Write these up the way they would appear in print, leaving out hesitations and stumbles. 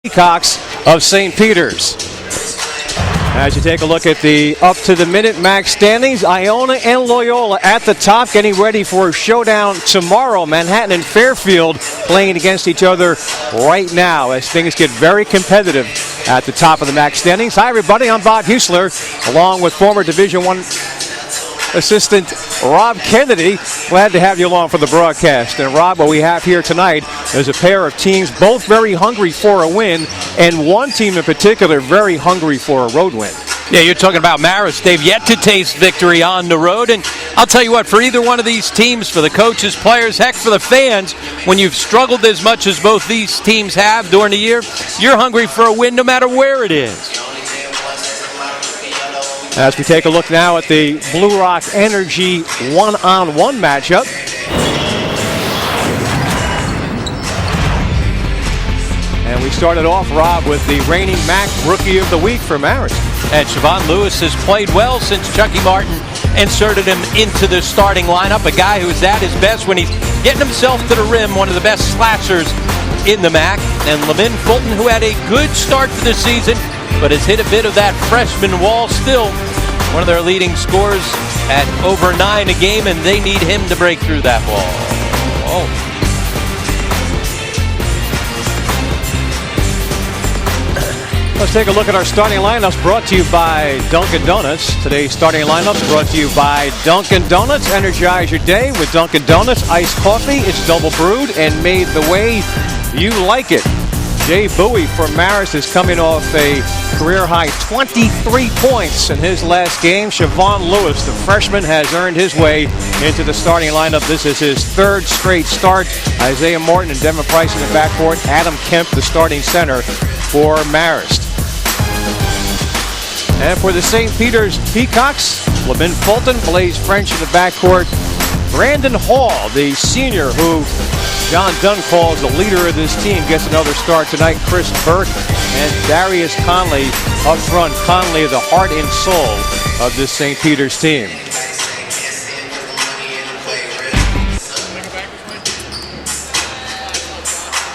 Peacocks of St. Peter's. As you take a look at the up-to-the-minute max standings, Iona and Loyola at the top, getting ready for a showdown tomorrow. Manhattan and Fairfield playing against each other right now as things get very competitive at the top of the max standings. Hi, everybody. I'm Bob Husler, along with former Division I assistant Rob Kennedy. Glad to have you along for the broadcast. And Rob, what we have here tonight is a pair of teams both very hungry for a win, and one team in particular very hungry for a road win. Yeah, you're talking about Marist. They've yet to taste victory on the road, and I'll tell you what, for either one of these teams, for the coaches, players, heck, for the fans, when you've struggled as much as both these teams have during the year, you're hungry for a win no matter where it is. As we take a look now at the Blue Rock Energy one-on-one matchup. And we started off, Rob, with the reigning MAC Rookie of the Week for Marist. And Siobhan Lewis has played well since Chucky Martin inserted him into the starting lineup. A guy who is at his best when he's getting himself to the rim, one of the best slashers in the MAC. And Lavin Fulton, who had a good start to the season, but has hit a bit of that freshman wall still. One of their leading scorers at over 9 a game, and they need him to break through that wall. Oh. Let's take a look at our starting lineups, brought to you by Dunkin' Donuts. Today's starting lineups brought to you by Dunkin' Donuts. Energize your day with Dunkin' Donuts iced coffee. It's double brewed and made the way you like it. Jay Bowie for Marist is coming off a career-high 23 points in his last game. Siobhan Lewis, the freshman, has earned his way into the starting lineup. This is his third straight start. Isaiah Morton and Devin Price in the backcourt. Adam Kemp, the starting center for Marist. And for the St. Peter's Peacocks, Lavin Fulton, Blaze French in the backcourt. Brandon Hall, the senior who John Dunn calls the leader of this team, gets another start tonight. Chris Burke and Darius Conley up front. Conley, the heart and soul of this St. Peter's team.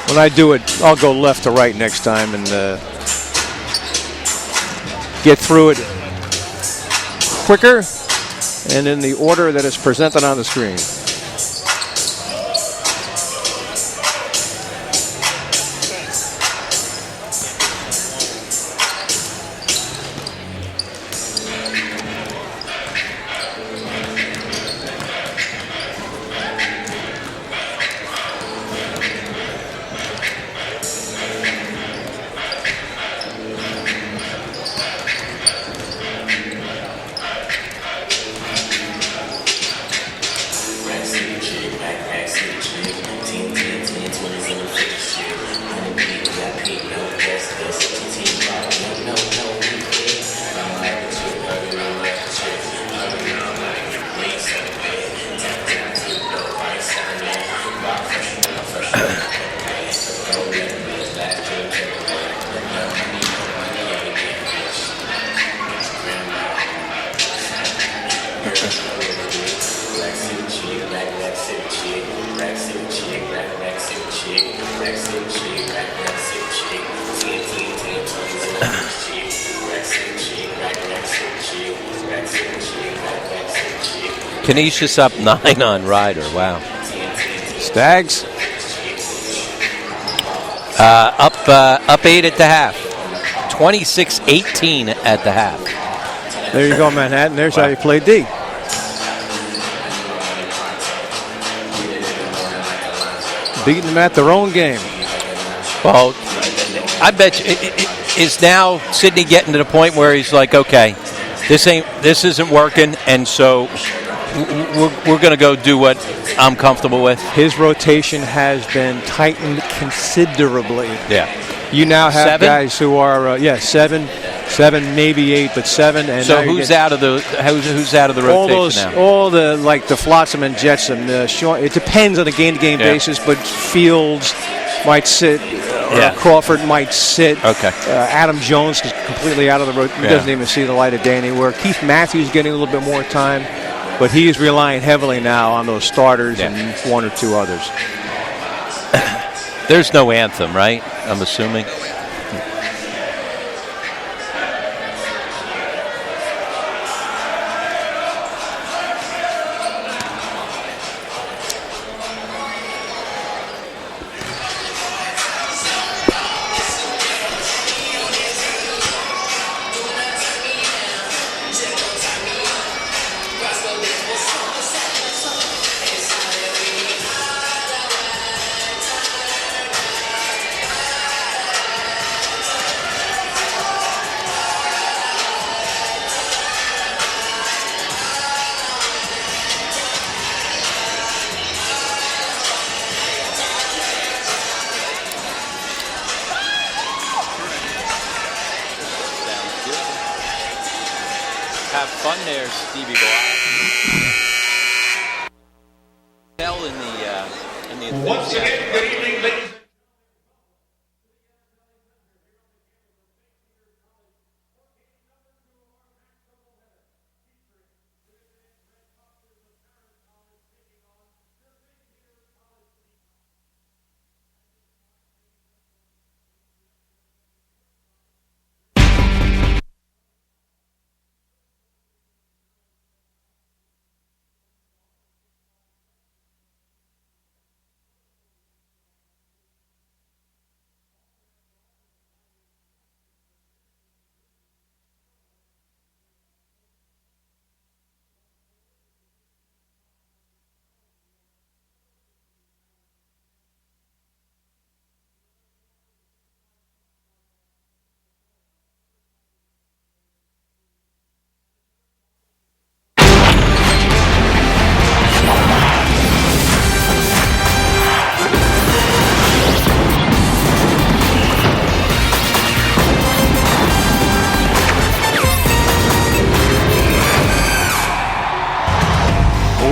When I do it, I'll go left to right next time and get through it quicker and in the order that is presented on the screen. Canisius up 9 on Ryder. Wow. Stags up 8 at the half. 26-18 at the half. There you go, Manhattan. There's how you play D. Beating them at their own game. Well, I bet you is now Sidney getting to the point where he's like, okay, this isn't working, and so we're going to go do what I'm comfortable with. His rotation has been tightened considerably. Yeah. You now have 7? guys who are seven, maybe 8, but 7. And so who's out of the rotation now? All the like the Flotsam and Jetsam. It depends on a game-to-game basis, but Fields might sit. Crawford might sit. Okay. Adam Jones is completely out of the rotation. He doesn't even see the light of day anywhere. Keith Matthews getting a little bit more time, but he is relying heavily now on those starters and 1 or 2 others. There's no anthem, right? I'm assuming. Have fun there, Stevie Boy. Tell in the Once again, good evening, ladies.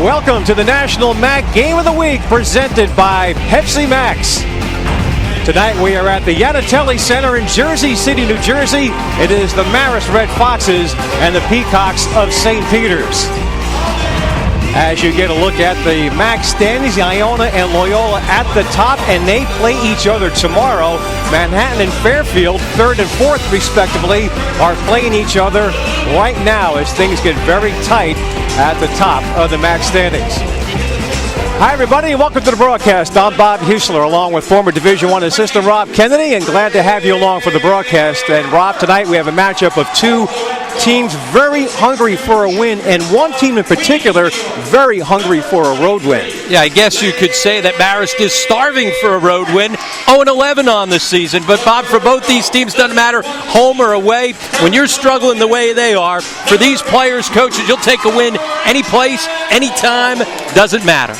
Welcome to the National MAC Game of the Week presented by Pepsi Max. Tonight we are at the Yanatelli Center in Jersey City, New Jersey. It is the Marist Red Foxes and the Peacocks of St. Peter's. As you get a look at the MAC standings, Iona and Loyola at the top, and they play each other tomorrow. Manhattan and Fairfield, 3rd and 4th respectively, are playing each other right now as things get very tight at the top of the MAC standings. Hi everybody, and welcome to the broadcast. I'm Bob Huesler along with former Division I assistant Rob Kennedy, and glad to have you along for the broadcast. And Rob, tonight we have a matchup of two teams very hungry for a win, and one team in particular very hungry for a road win. Yeah, I guess you could say that Marist is starving for a road win. 0-11 on the season. But, Bob, for both these teams, doesn't matter home or away. When you're struggling the way they are, for these players, coaches, you'll take a win any place, any time, doesn't matter.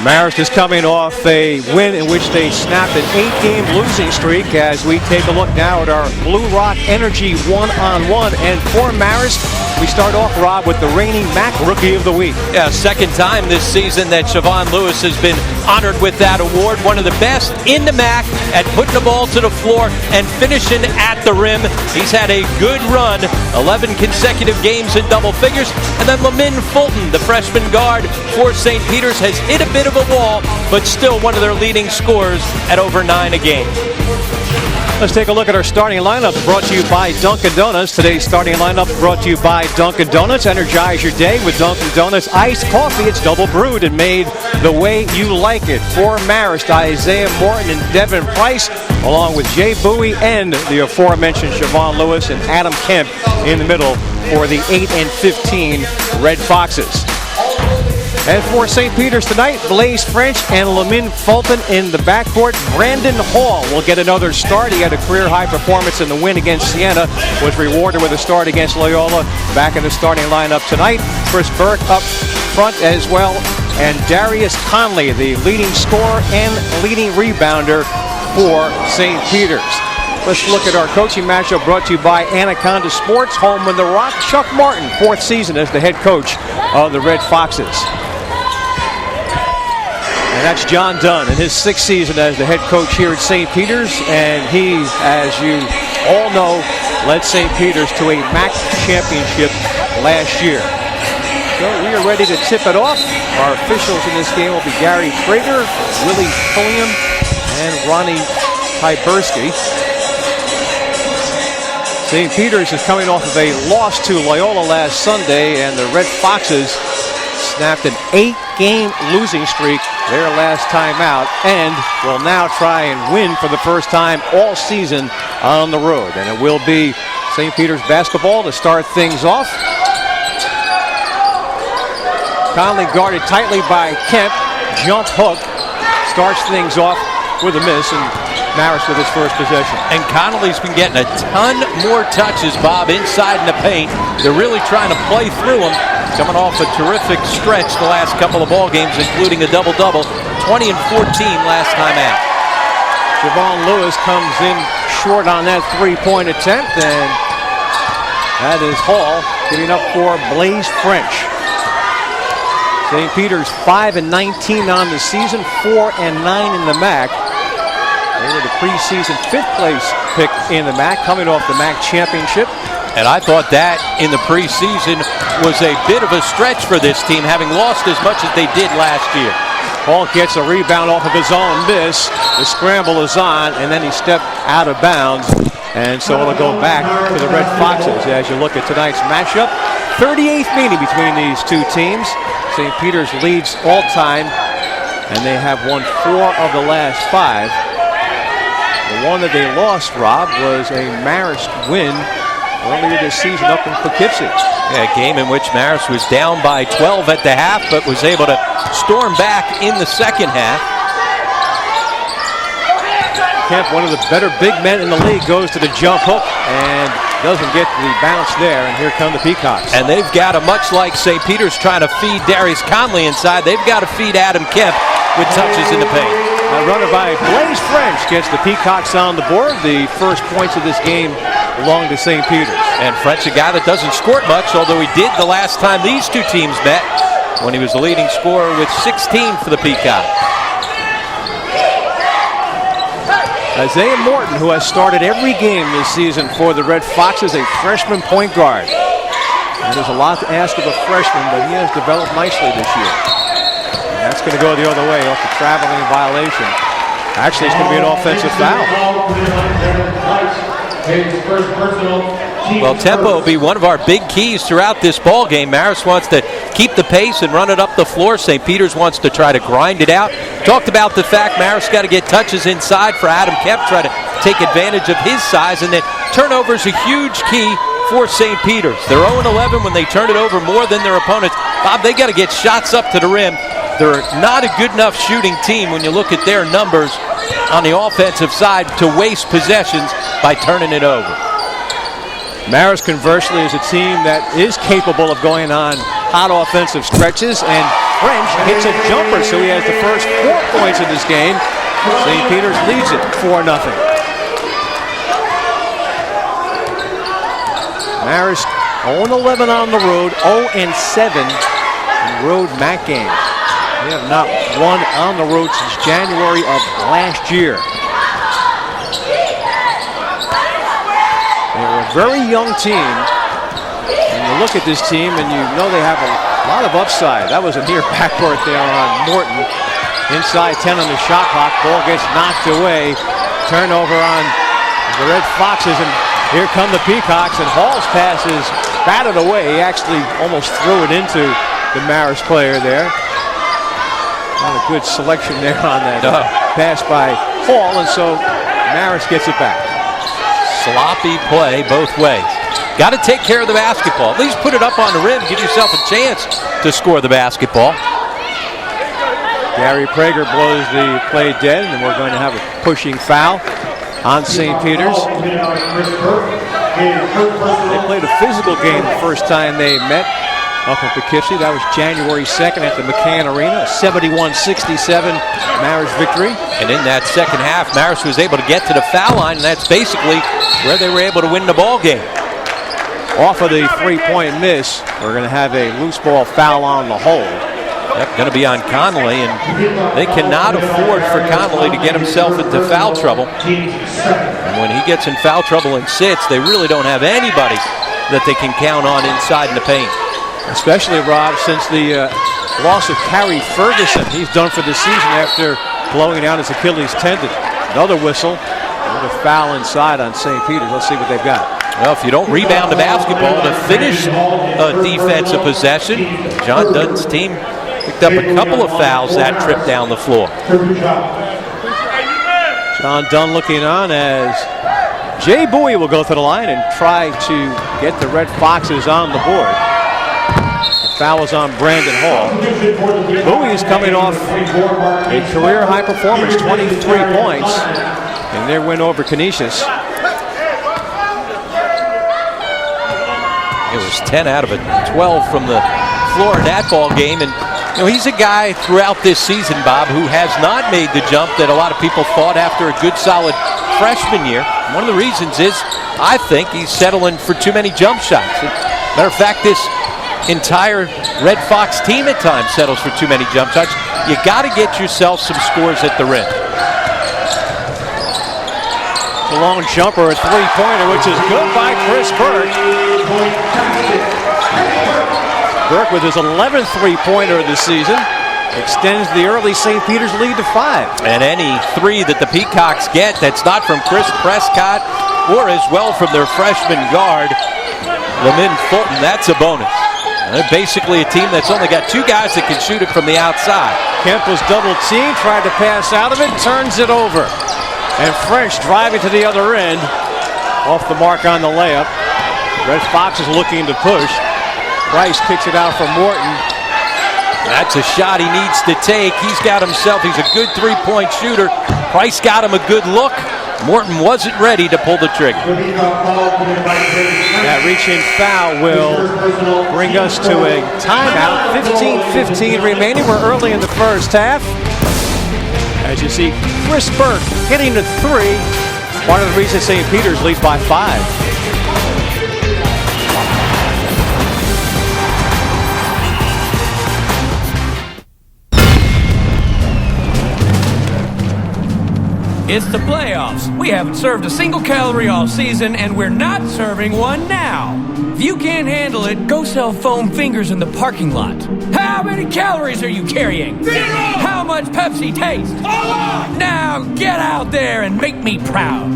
Marist is coming off a win in which they snapped an 8-game losing streak as we take a look now at our Blue Rock Energy one-on-one. And for Marist, we start off, Rob, with the reigning MAC Rookie of the Week. Yeah, second time this season that Siobhan Lewis has been honored with that award. One of the best in the MAC at putting the ball to the floor and finishing at the rim. He's had a good run, 11 consecutive games in double figures. And then Lamin Fulton, the freshman guard for St. Peter's, has hit a bit of a wall, but still one of their leading scorers at over 9 a game. Let's take a look at our starting lineup, brought to you by Dunkin' Donuts. Today's starting lineup brought to you by Dunkin' Donuts. Energize your day with Dunkin' Donuts iced coffee. It's double brewed and made the way you like it. For Marist, Isaiah Morton and Devin Price, along with Jay Bowie and the aforementioned Siobhan Lewis and Adam Kemp in the middle for the 8 and 15 Red Foxes. And for St. Peter's tonight, Blaze French and Lamin Fulton in the backcourt. Brandon Hall will get another start. He had a career-high performance in the win against Siena, was rewarded with a start against Loyola. Back in the starting lineup tonight. Chris Burke up front as well. And Darius Conley, the leading scorer and leading rebounder for St. Peter's. Let's look at our coaching matchup brought to you by Anaconda Sports, home in the Rock. Chuck Martin, 4th season as the head coach of the Red Foxes. And that's John Dunn in his 6th season as the head coach here at St. Peter's. And he, as you all know, led St. Peter's to a MAC championship last year. So we are ready to tip it off. Our officials in this game will be Gary Prager, Willie Pulliam, and Ronnie Tyberski. St. Peter's is coming off of a loss to Loyola last Sunday, and the Red Foxes snapped an 8-game losing streak their last time out, and will now try and win for the first time all season on the road. And it will be St. Peter's basketball to start things off. Conley guarded tightly by Kemp. Jump hook starts things off with a miss, and Marist with his first possession. And Connolly's been getting a ton more touches, Bob, inside in the paint. They're really trying to play through him. Coming off a terrific stretch the last couple of ball games, including a double-double, 20 and 14 last time out. Siobhan Lewis comes in short on that three-point attempt, and that is Hall giving up for Blaze French. St. Peter's 5-19 on the season, 4-9 in the MAC. They were the preseason 5th place pick in the MAC, coming off the MAC championship. And I thought that in the preseason was a bit of a stretch for this team, having lost as much as they did last year. Paul gets a rebound off of his own miss. The scramble is on, and then he stepped out of bounds. And so it'll go back to the Red Foxes as you look at tonight's matchup. 38th meeting between these two teams. St. Peter's leads all time, and they have won 4 of the last 5. The one that they lost, Rob, was a Marist win earlier this season up in Poughkeepsie. Yeah, a game in which Marist was down by 12 at the half, but was able to storm back in the second half. Kemp, one of the better big men in the league, goes to the jump hook and doesn't get the bounce there, and here come the Peacocks. And they've got to, much like St. Peter's trying to feed Darius Conley inside, they've got to feed Adam Kemp with touches in the paint. A runner by Blaze French gets the Peacocks on the board. The first points of this game belong to St. Peter's. And French, a guy that doesn't score much, although he did the last time these two teams met, when he was the leading scorer with 16 for the Peacocks. Isaiah Morton, who has started every game this season for the Red Foxes, a freshman point guard. And there's a lot to ask of a freshman, but he has developed nicely this year. And that's going to go the other way off the traveling violation. Actually, it's going to be an offensive foul. Well, tempo will be one of our big keys throughout this ball game. Marist wants to keep the pace and run it up the floor. St. Peter's wants to try to grind it out. Talked about the fact Marist got to get touches inside for Adam Kemp, try to take advantage of his size, and then turnovers a huge key for St. Peter's. They're 0-11 when they turn it over more than their opponents. Bob, they got to get shots up to the rim. They're not a good enough shooting team when you look at their numbers on the offensive side to waste possessions by turning it over. Marist, conversely, is a team that is capable of going on hot offensive stretches, and French hits a jumper, so he has the first 4 points of this game. St. Peter's leads it 4-0. Marist 0-11 on the road, 0-7 in road MAC games. They have not won on the road since January of last year. They're a very young team. And you look at this team and you know they have a lot of upside. That was a near backcourt there on Morton. Inside 10 on the shot clock. Ball gets knocked away. Turnover on the Red Foxes, and here come the Peacocks, and Hall's pass is batted away. He actually almost threw it into the Marist player there. Not a good selection there on that pass by Hall, and so Marist gets it back. Sloppy play both ways. Got to take care of the basketball. At least put it up on the rim. Give yourself a chance to score the basketball. Gary Prager blows the play dead, and we're going to have a pushing foul on St. Peter's. They played a physical game the first time they met up in Poughkeepsie. That was January 2nd at the McCann Arena, 71-67 Marist victory. And in that second half, Marist was able to get to the foul line, and that's basically where they were able to win the ball game. Off of the three-point miss, we're going to have a loose ball foul on the hold. Yep, going to be on Connolly, and they cannot afford for Connolly to get himself into foul trouble. And when he gets in foul trouble and sits, they really don't have anybody that they can count on inside in the paint. Especially, Rob, since the loss of Carrie Ferguson. He's done for the season after blowing out his Achilles tendon. Another whistle. Another foul inside on St. Peter's. Let's see what they've got. Well, if you don't rebound the basketball to finish a defensive possession, John Dunn's team picked up a couple of fouls that trip down the floor. John Dunn looking on as Jay Bowie will go to the line and try to get the Red Foxes on the board. The foul is on Brandon Hall. Bowie is coming off a career high performance, 23 points in their win over Canisius. It was 10 out of 12 from the floor in that ball game, and you know, he's a guy throughout this season, Bob, who has not made the jump that a lot of people thought after a good, solid freshman year. One of the reasons is, I think, he's settling for too many jump shots. Matter of fact, this entire Red Fox team at times settles for too many jump shots. You got to get yourself some scores at the rim. The long jumper, a three-pointer, which is good by Chris Burke. Burke with his 11th three-pointer of the season extends the early St. Peter's lead to 5. And any three that the Peacocks get that's not from Chris Prescott or as well from their freshman guard, Lamin Fulton, that's a bonus. They're basically a team that's only got 2 guys that can shoot it from the outside. Kemp was double-teamed, tried to pass out of it, turns it over. And French driving to the other end, off the mark on the layup. Red Fox is looking to push. Price kicks it out for Morton. That's a shot he needs to take. He's got himself, he's a good three-point shooter. Price got him a good look. Morton wasn't ready to pull the trigger. That reach-in foul will bring us to a timeout. 15-15 remaining. We're early in the first half. As you see, Chris Burke hitting the three. One of the reasons St. Peter's leads by 5. It's the playoffs. We haven't served a single calorie all season, and we're not serving one now. If you can't handle it, go sell foam fingers in the parking lot. How many calories are you carrying? 0! How much Pepsi taste? A lot! Now get out there and make me proud.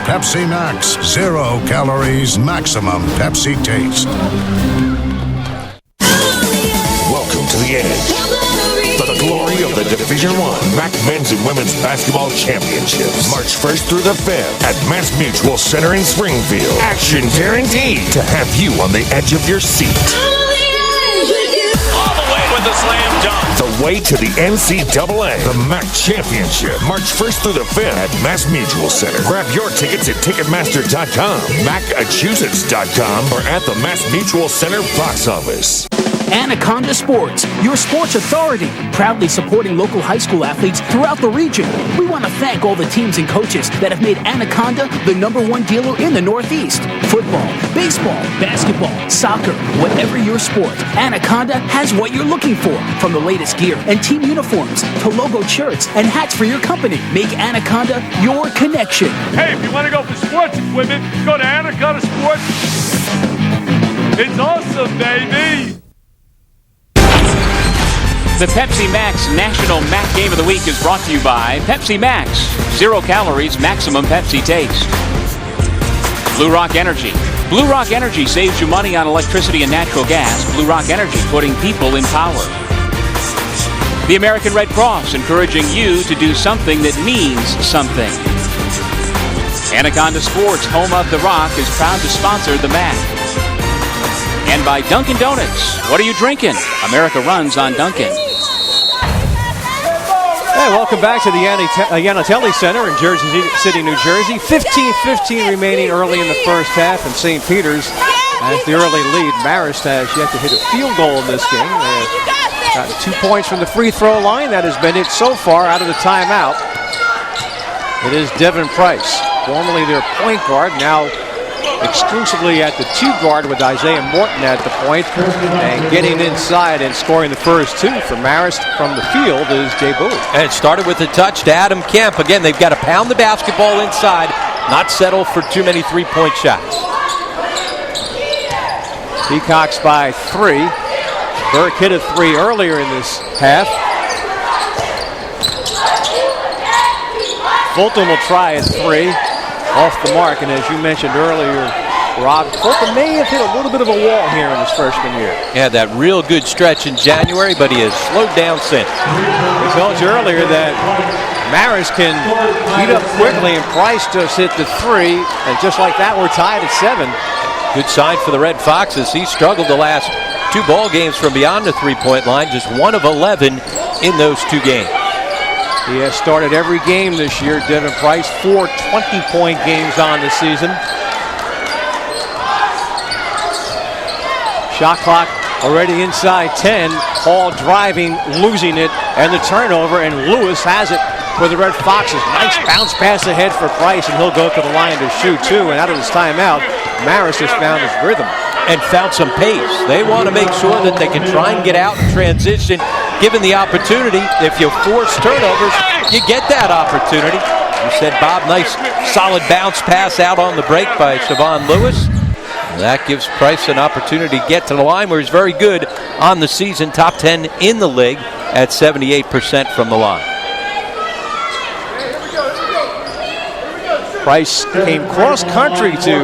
Pepsi Max, 0 calories, maximum Pepsi taste. Welcome to the edge. For the glory of the Division I MAC Men's and Women's Basketball Championships. March 1st through the 5th at Mass Mutual Center in Springfield. Action guaranteed to have you on the edge of your seat. All the way with the slam dunk. The way to the NCAA. The MAC Championship. March 1st through the 5th at Mass Mutual Center. Grab your tickets at Ticketmaster.com, Massachusetts.com, or at the Mass Mutual Center box office. Anaconda Sports, your sports authority, proudly supporting local high school athletes throughout the region. We want to thank all the teams and coaches that have made Anaconda the #1 dealer in the Northeast. Football, baseball, basketball, soccer, whatever your sport, Anaconda has what you're looking for. From the latest gear and team uniforms to logo shirts and hats for your company. Make Anaconda your connection. Hey, if you want to go for sports equipment, go to Anaconda Sports. It's awesome, baby. The Pepsi Max National Mac Game of the Week is brought to you by Pepsi Max. 0 calories, maximum Pepsi taste. Blue Rock Energy. Blue Rock Energy saves you money on electricity and natural gas. Blue Rock Energy, putting people in power. The American Red Cross, encouraging you to do something that means something. Anaconda Sports, home of the Rock, is proud to sponsor the MAC. And by Dunkin' Donuts. What are you drinking? America runs on Dunkin'. Hey, welcome back to the Yanatelli Center in Jersey City, New Jersey. 15-15 remaining early in the first half, and St. Peter's has the early lead. Marist has yet to hit a field goal in this game. They've gotten 2 points from the free throw line. That has been it so far out of the timeout. It is Devin Price, formerly their point guard, now exclusively at the 2 guard with Isaiah Morton at the point, and getting inside and scoring the first 2 for Marist from the field is Jay Bowie. And it started with a touch to Adam Kemp. Again, they've got to pound the basketball inside, not settle for too many three-point shots. Peacocks by 3. Burke hit a 3 earlier in this half. Fulton will try a 3. Off the mark, and as you mentioned earlier, Rob, Fulton may have hit a little bit of a wall here in his freshman year. Yeah, that real good stretch in January, but he has slowed down since. We told you earlier that Marist can heat up quickly, and Price just hit the 3, and just like that, we're tied at 7. Good sign for the Red Foxes. He struggled the last 2 ball games from beyond the three-point line, just 1 of 11 in those 2 games. He has started every game this year, Devin Price. 4 20-point games on the season. Shot clock already inside 10. Hall driving, losing it, and the turnover, and Lewis has it. for the Red Foxes. Nice bounce pass ahead for Price, and he'll go to the line to shoot two. And out of his timeout, Marist has found his rhythm. And found some pace. They want to make sure that they can try and get out in transition. Given the opportunity, if you force turnovers, you get that opportunity. You said, Bob, nice solid bounce pass out on the break by Siobhan Lewis. That gives Price an opportunity to get to the line where he's very good on the season, top 10 in the league at 78% from the line. Price came cross-country to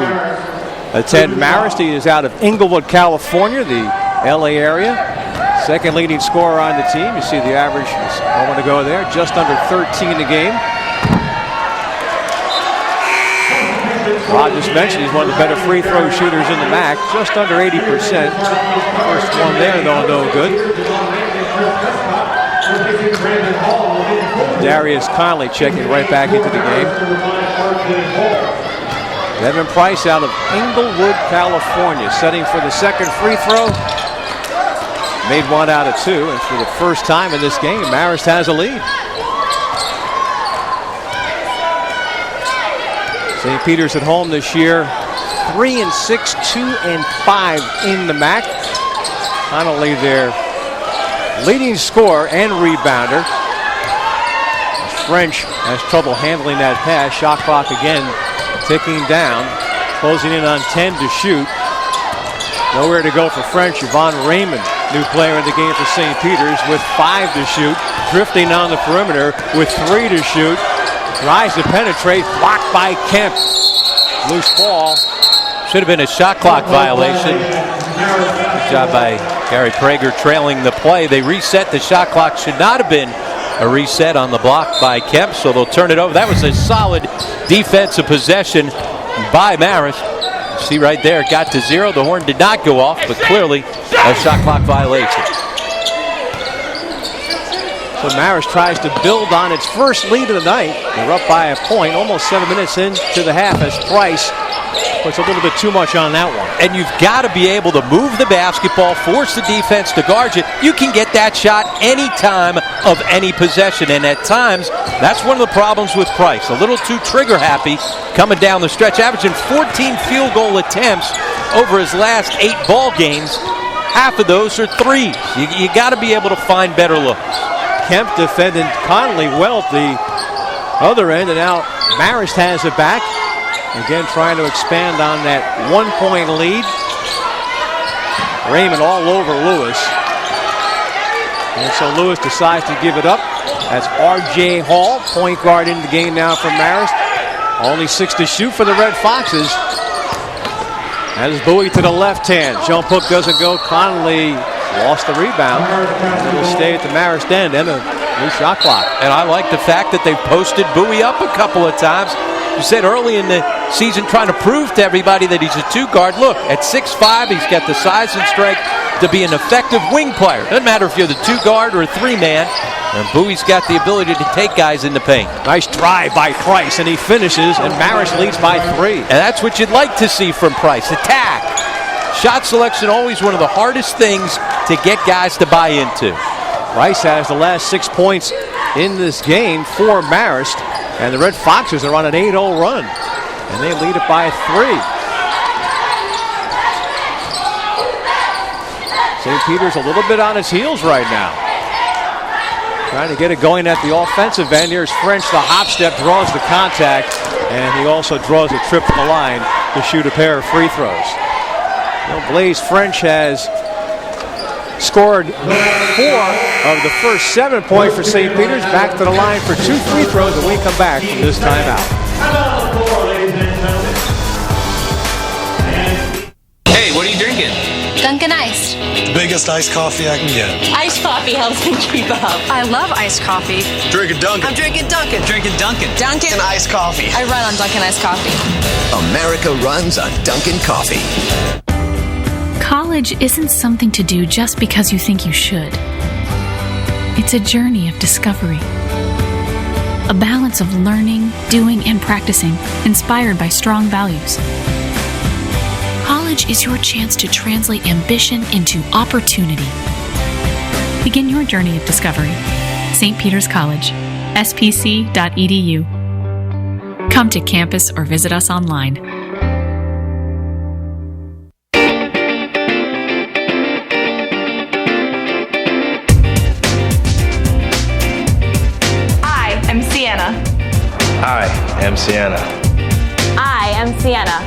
attend Marist. He is out of Inglewood, California, the LA area. Second leading scorer on the team. You see the average is a moment ago there, just under 13 a game. Rod just mentioned he's one of the better free throw shooters in the MAC, just under 80%. First one there, though, no good. Darius Conley checking right back into the game. Devin Price out of Inglewood, California, setting for the second free throw. Made one out of two, and for the first time in this game, Marist has a lead. St. Peter's at home this year, 3-6, 2-5 in the MAC. Connolly their leading scorer and rebounder. French has trouble handling that pass. Shot clock again ticking down, closing in on 10 to shoot. Nowhere to go for French. Yvonne Raymond, new player in the game for St. Peter's, with 5 to shoot. Drifting on the perimeter with 3 to shoot. Tries to penetrate, blocked by Kemp. Loose ball. Should have been a shot clock violation. Good job by Gary Prager trailing the play. They reset the shot clock. Should not have been a reset on the block by Kemp, so they'll turn it over. That was a solid defensive possession by Marist. See right there, it got to 0. The horn did not go off, but clearly a shot clock violation. So Marist tries to build on its first lead of the night. They're up by a point, almost 7 minutes into the half, as Price puts a little bit too much on that one. And you've got to be able to move the basketball, force the defense to guard you. You can get that shot any time of any possession, and at times, that's one of the problems with Price. A little too trigger happy coming down the stretch, averaging 14 field goal attempts over his last 8 ball games. Half of those are threes. You got to be able to find better looks. Kemp defending Conley well at the other end, and now Marist has it back. Again, trying to expand on that 1-point lead. Raymond all over Lewis. And so Lewis decides to give it up. That's R.J. Hall, point guard in the game now for Marist. Only 6 to shoot for the Red Foxes. That is Bowie to the left hand. Jump hook doesn't go. Conley lost the rebound. It'll stay at the Marist end and a new shot clock. And I like the fact that they've posted Bowie up a couple of times. You said early in the season trying to prove to everybody that he's a 2-guard. Look, at 6'5", he's got the size and strength to be an effective wing player. Doesn't matter if you're the 2-guard or a 3-man. And Bowie's got the ability to take guys in the paint. Nice drive by Price, and he finishes, and Marist leads by 3. And that's what you'd like to see from Price. Attack. Shot selection, always one of the hardest things to get guys to buy into. Price has the last 6 points in this game for Marist. And the Red Foxes are on an 8-0 run. And they lead it by 3. St. Peter's a little bit on its heels right now. Trying to get it going at the offensive end. Here's French. The hop step draws the contact. And he also draws a trip to the line to shoot a pair of free throws. Blaze French has scored 4 of the first 7 points for St. Peter's. Back to the line for 2 free throws, and we come back from this timeout. Hey, what are you drinking? Dunkin' Iced. The biggest iced coffee I can get. Iced coffee helps me keep up. I love iced coffee. Drinking Dunkin'. I'm drinking Dunkin'. Drinking Dunkin'. Dunkin' Iced coffee. I run on Dunkin' Iced Coffee. America runs on Dunkin' Coffee. College isn't something to do just because you think you should. It's a journey of discovery. A balance of learning, doing, and practicing, inspired by strong values. College is your chance to translate ambition into opportunity. Begin your journey of discovery. St. Peter's College. spc.edu. Come to campus or visit us online. I am Sienna. I am Sienna. I am Sienna.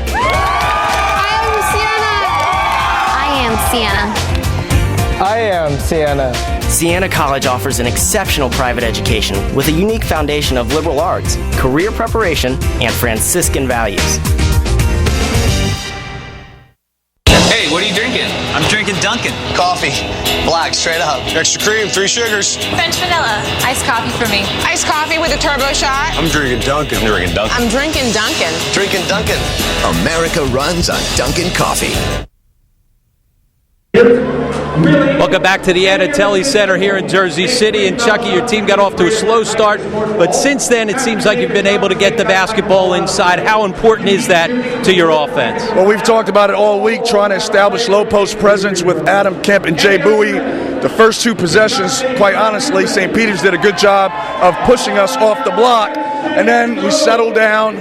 I am Sienna. I am Sienna. Sienna College offers an exceptional private education with a unique foundation of liberal arts, career preparation, and Franciscan values. Hey, what are you drinking? I'm drinking Dunkin'. Coffee. Black, straight up. Extra cream, 3 sugars. French vanilla. Iced coffee for me. Iced coffee with a turbo shot. I'm drinking Dunkin'. I'm drinking Dunkin'. I'm drinking Dunkin'. Drinking Dunkin'. America runs on Dunkin' Coffee. Welcome back to the Anatelli Center here in Jersey City. And Chucky, your team got off to a slow start, but since then it seems like you've been able to get the basketball inside. How important is that to your offense? Well, we've talked about it all week, trying to establish low post presence with Adam Kemp and Jay Bowie. The first 2 possessions, quite honestly, St. Peter's did a good job of pushing us off the block. And then we settled down.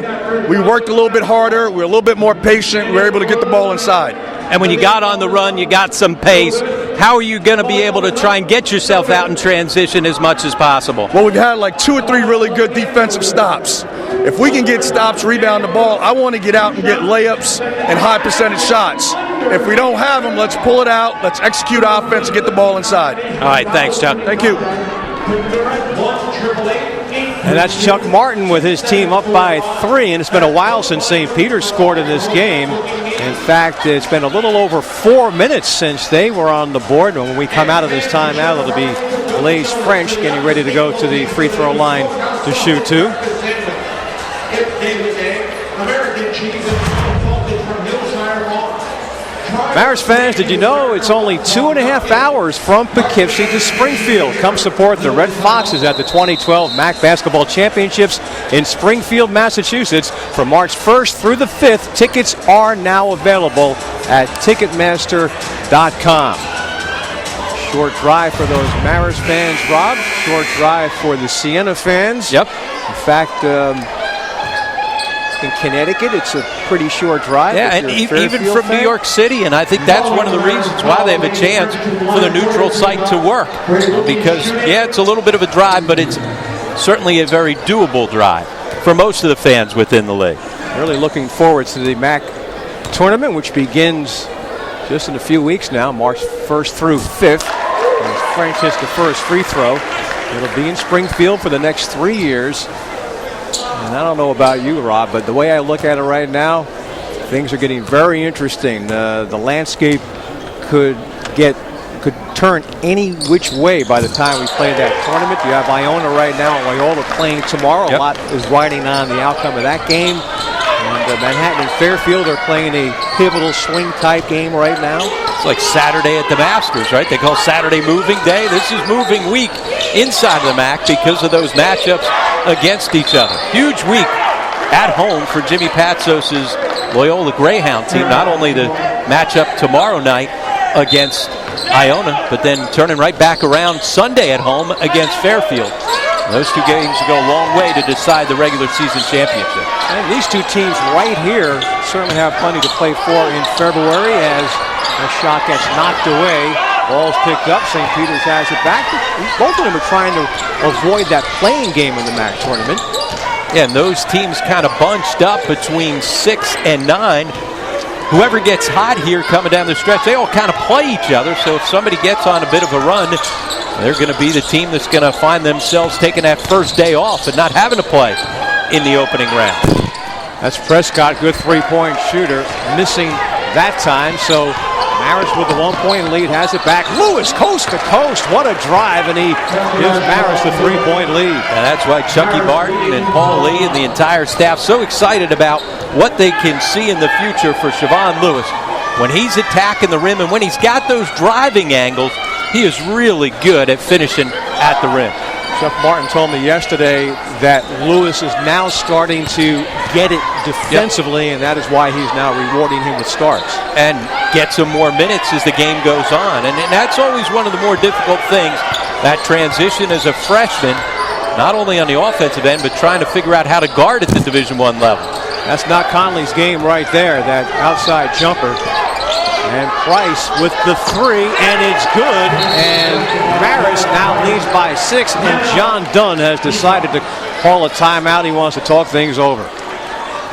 We worked a little bit harder. We were a little bit more patient. We were able to get the ball inside. And when you got on the run, you got some pace. How are you going to be able to try and get yourself out in transition as much as possible? Well, we've had like 2 or 3 really good defensive stops. If we can get stops, rebound the ball, I want to get out and get layups and high percentage shots. If we don't have them, let's pull it out. Let's execute offense and get the ball inside. All right, thanks, Chuck. Thank you. And that's Chuck Martin with his team up by 3, and it's been a while since St. Peter scored in this game. In fact, it's been a little over 4 minutes since they were on the board. And when we come out of this timeout, it'll be Blaise French getting ready to go to the free throw line to shoot 2. Marist fans, did you know it's only 2.5 hours from Poughkeepsie to Springfield? Come support the Red Foxes at the 2012 MAC Basketball Championships in Springfield, Massachusetts from March 1st through the 5th. Tickets are now available at Ticketmaster.com. Short drive for those Marist fans, Rob. Short drive for the Sienna fans. Yep. In fact, in Connecticut, it's a pretty short drive. Yeah, and even from New York City, and I think that's one of the reasons why they have a chance for the neutral site to work. Because, yeah, it's a little bit of a drive, but it's certainly a very doable drive for most of the fans within the league. Really looking forward to the MAC tournament, which begins just in a few weeks now, March 1st through 5th. As French hits the first free throw. It'll be in Springfield for the next 3 years. And I don't know about you, Rob, but the way I look at it right now, things are getting very interesting. The landscape could turn any which way by the time we play that tournament. You have Iona right now and Loyola playing tomorrow. Yep. A lot is riding on the outcome of that game. And Manhattan and Fairfield are playing a pivotal swing-type game right now. It's like Saturday at the Masters, right? They call Saturday moving day. This is moving week inside the MAC because of those matchups against each other. Huge week at home for Jimmy Patsos's Loyola Greyhound team. Not only the matchup tomorrow night against Iona, but then turning right back around Sunday at home against Fairfield. Those 2 games go a long way to decide the regular season championship. And these 2 teams right here certainly have plenty to play for in February as a shot gets knocked away. Ball's picked up. St. Peter's has it back. Both of them are trying to avoid that playing game in the MAC tournament. Yeah, and those teams kind of bunched up between 6 and 9. Whoever gets hot here coming down the stretch, they all kind of play each other. So if somebody gets on a bit of a run, they're going to be the team that's going to find themselves taking that first day off and not having to play in the opening round. That's Prescott, good three-point shooter, missing that time. So Marist with the 1-point lead has it back. Lewis coast to coast. What a drive, and he gives Marist the 3-point lead. And that's why Chucky Barton and Paul Lee and the entire staff so excited about what they can see in the future for Siobhan Lewis. When he's attacking the rim and when he's got those driving angles, he is really good at finishing at the rim. Chuck Martin told me yesterday that Lewis is now starting to get it defensively, and that is why he's now rewarding him with starts. And gets him more minutes as the game goes on. And that's always one of the more difficult things, that transition as a freshman not only on the offensive end, but trying to figure out how to guard at the Division I level. That's not Conley's game right there, that outside jumper. And Price with the three, and it's good. And Marist now leads by 6, and John Dunn has decided to call a timeout. He wants to talk things over.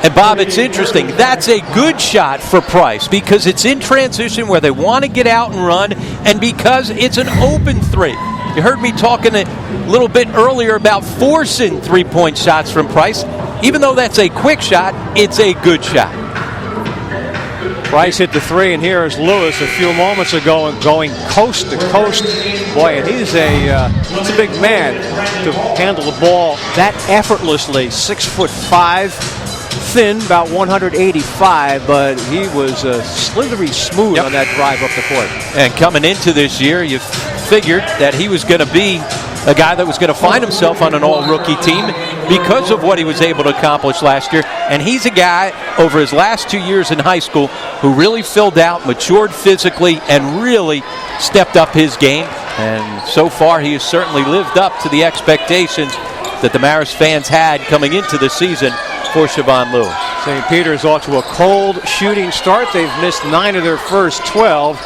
And Bob, it's interesting. That's a good shot for Price because it's in transition where they want to get out and run, and because it's an open three. You heard me talking a little bit earlier about forcing three-point shots from Price. Even though that's a quick shot, it's a good shot. Price hit the three, and here is Lewis a few moments ago going coast to coast. Boy, and he's a big man to handle the ball that effortlessly. 6'5", thin, about 185, but he was slithery smooth on that drive up the court. And coming into this year, you figured that he was going to be a guy that was going to find himself on an all-rookie team because of what he was able to accomplish last year. And he's a guy over his last 2 years in high school who really filled out, matured physically, and really stepped up his game. And so far, he has certainly lived up to the expectations that the Marist fans had coming into the season for Siobhan Lewis. St. Peter's off to a cold shooting start. They've missed 9 of their first 12.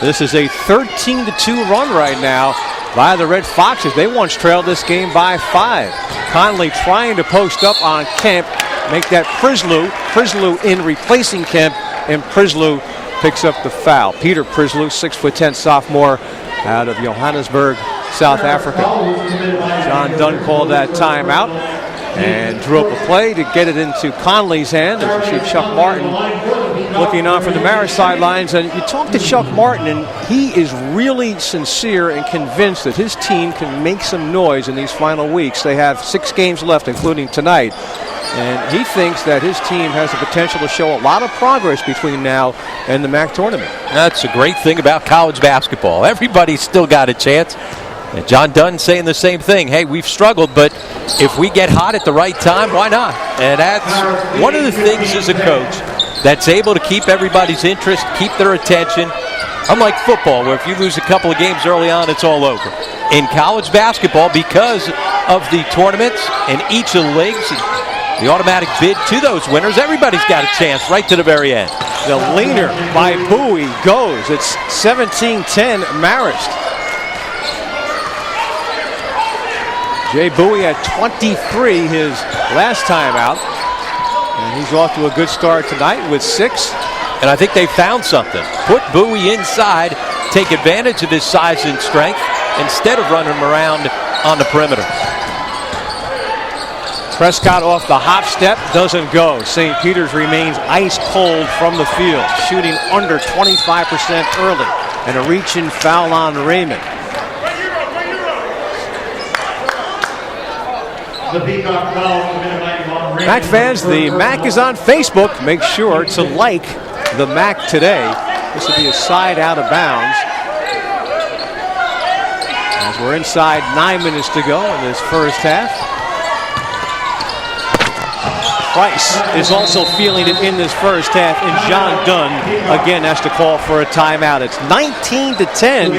This is a 13-2 run right now by the Red Foxes. They once trailed this game by 5. Conley trying to post up on Kemp, make that Prizlu. Prizlu in replacing Kemp, and Prizlu picks up the foul. Peter Prizlu, 6'10" sophomore out of Johannesburg, South Africa. John Dunn called that timeout and drew up a play to get it into Conley's hand. As you see Chuck Martin looking on from the Marist sidelines. And you talk to Chuck Martin, and he is really sincere and convinced that his team can make some noise in these final weeks. They have 6 games left, including tonight. And he thinks that his team has the potential to show a lot of progress between now and the MAC tournament. That's a great thing about college basketball. Everybody's still got a chance. And John Dunn saying the same thing. Hey, we've struggled, but if we get hot at the right time, why not? And that's one of the things as a coach that's able to keep everybody's interest, keep their attention. Unlike football, where if you lose a couple of games early on, it's all over. In college basketball, because of the tournaments and each of the leagues, the automatic bid to those winners, everybody's got a chance right to the very end. The leaner by Bowie goes. It's 17-10 Marist. Jay Bowie at 23 his last time out. And he's off to a good start tonight with 6. And I think they found something. Put Bowie inside, take advantage of his size and strength, instead of running him around on the perimeter. Prescott off the hop step, doesn't go. St. Peter's remains ice cold from the field, shooting under 25% early. And a reach-in foul on Raymond. MAC fans, the MAC is on Facebook. Make sure to like the MAC today. This will be a side out of bounds. As we're inside 9 minutes to go in this first half. Price is also feeling it in this first half, and John Dunn again has to call for a timeout. It's 19-10.